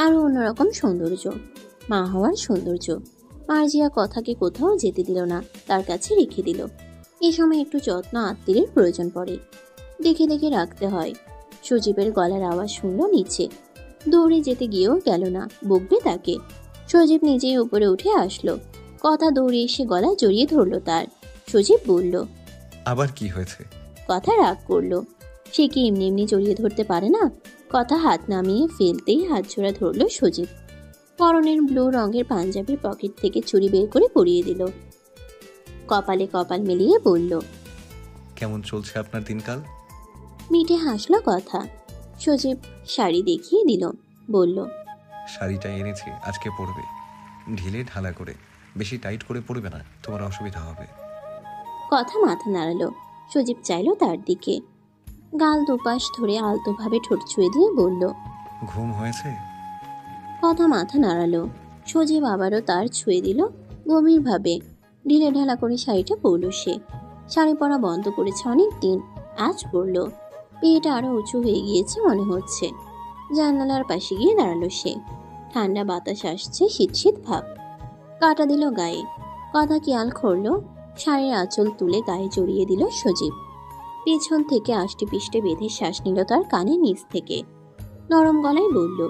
আরো অন্যরকম সৌন্দর্য, মা হওয়ার সৌন্দর্য। মার্জিয়া কথাকে কোথাও যেতে দিল না, তার কাছে রেখে দিল। এই সময় একটু যত্ন আত্মীয়ের প্রয়োজন পড়ে, দেখে দেখে রাখতে হয়। সজীবের গলার আওয়াজ শুনল নিচে। দৌড়ে যেতে গিয়েও গেল না, বকবে তাকে। সজীব নিজেই উপরে উঠে আসলো। কথা দৌড়ে এসে গলা জড়িয়ে ধরলো তার। সজীব বলল, আবার কি হয়েছে? কথা রাগ করলো। সে কি এমনি এমনি জড়িয়ে ধরতে পারে না? কথা হাত নামিয়ে ফেলতেই হাত জোড়া ধরল সজীব। পরনের ব্লু রঙের পাঞ্জাবির পকেট থেকে চুড়ি বের করে পরিয়ে দিল। কপালে কপাল মিলিয়ে বলল, কেমন চলছে আপনার দিনকাল? মিঠে হাসলো কথা। সজীব শাড়ি দেখিয়ে দিল, বলল, শাড়িটা এনেছি, আজকে পরবে। ঢিলে ঢালা করে, বেশি টাইট করে পরবে না, তোমার অসুবিধা হবে। কথা মাথা নাড়ালো। সজীব চাইলো তার দিকে। গাল দুপাশ ধরে আলতোভাবে ঠোঁট ছুঁয়ে দিয়ে বলল, ঘুম হয়েছে? কথা মাথা নাড়ালো। সজীব আবারও তার ছুঁয়ে দিল গভীরভাবে। ঢিলে ঢালা করে শাড়িটা পরল সে। শাড়ি পরা বন্ধ করেছে অনেক দিন, আজ পরল। পেয়েটা আরো উঁচু হয়ে গিয়েছে মনে হচ্ছে। জানালার পাশে গিয়ে দাঁড়ালো সে। ঠান্ডা বাতাস আসছে, শীত শীত ভাব। কাটা দিল গায়ে। কথা খেয়াল করলো, শাড়ির আঁচল তুলে গায়ে জড়িয়ে দিল সজীব। পেছন থেকে আষ্টে পিষ্টে বেঁধে শ্বাস নিল তার কানের নিচ থেকে। নরম গলায় বলল,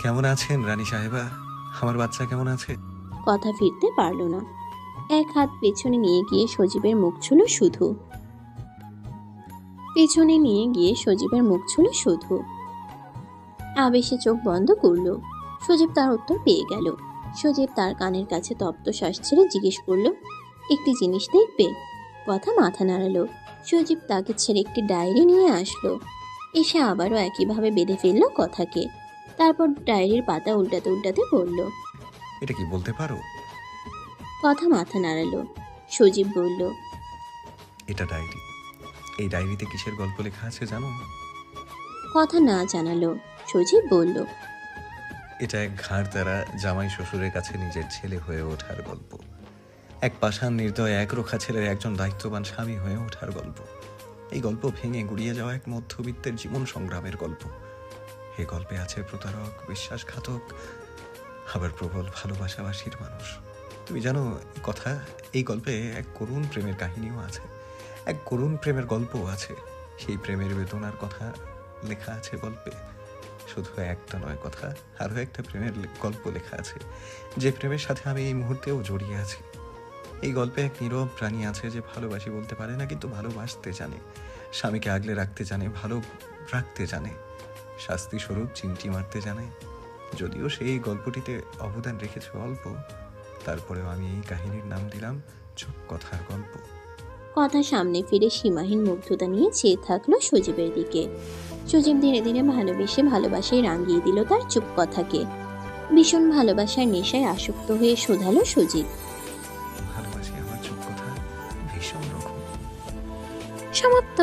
কেমন আছেন রানী সাহেবা? আমার বাচ্চা কেমন আছে? কথা ফিরতে পারল না। এক হাত পেছনে নিয়ে গিয়ে সজীবের মুখ ছুঁল শুধু। আবেশে চোখ বন্ধ করলো। সজীব তার উত্তর পেয়ে গেল। সজীব তার কানের কাছে তপ্ত শ্বাস ছেড়ে জিজ্ঞেস করলো, একটি জিনিস দেখবে? কথা মাথা নাড়ালো। সজীব তাকে ছেড়ে একটি ডায়েরি নিয়ে আসলো। এসে আবারও একইভাবে বেঁধে ফেললো কথাকে। তারপর ডায়েরির পাতা উল্টাতে উল্টাতে বলল, এটা কি বলতে পারো? কথা মাথা নাড়ালো। সজীব বলল, এটা ডায়েরি। এই ডায়েরিতে কিসের গল্প লেখা আছে জানো? কথা না জানালো। সজীব বলল, এটা এক ঘাড় তারা জামাই শ্বশুরের কাছে নিজের ছেলে হয়ে ওঠার গল্প। এক পাষাণ নির্দয় একরোখা ছেলের একজন দায়িত্ববান স্বামী হয়ে ওঠার গল্প। এই গল্প ভেঙে গুড়িয়ে যাওয়া এক মধ্যবিত্তের জীবন সংগ্রামের গল্প। এই গল্পে আছে প্রতারক, বিশ্বাসঘাতক, আবার প্রবল ভালোবাসাবাসীর মানুষ। তুমি জানো কথা, এই গল্পে এক করুণ প্রেমের কাহিনীও আছে, এক করুণ প্রেমের গল্পও আছে। সেই প্রেমের বেদনার কথা লেখা আছে গল্পে। শুধু একটা নয় কথা, আরও একটা প্রেমের গল্প লেখা আছে, যে প্রেমের সাথে আমি এই মুহূর্তেও জড়িয়ে আছি। এই গল্পে এক নীরব প্রাণী আছে যে ভালোবাসি বলতে পারে না, কিন্তু ভালোবাসতে জানে, স্বামীকে আগলে রাখতে জানে, ভালো রাখতে জানে, শাস্তি স্বরূপ চিমটি মারতে জানে। যদিও সেই গল্পটিতে অবদান রেখেছে অল্প, তারপরেও আমি এই কাহিনীর নাম দিলাম চুপ কথার গল্প। কথা সামনে ফিরে সীমাহীন মুগ্ধতা নিয়ে চেয়ে থাকলো সজীবের দিকে। সজীব ধীরে ধীরে ভালোবাসায় রাঙিয়ে দিল তার চুপ কথাকে। ভীষণ ভালোবাসার নেশায় আসক্ত হয়ে শোধালো সজীব, ভালোবাসি আমার চুপ কথা ভীষণ রকম। সমাপ্ত।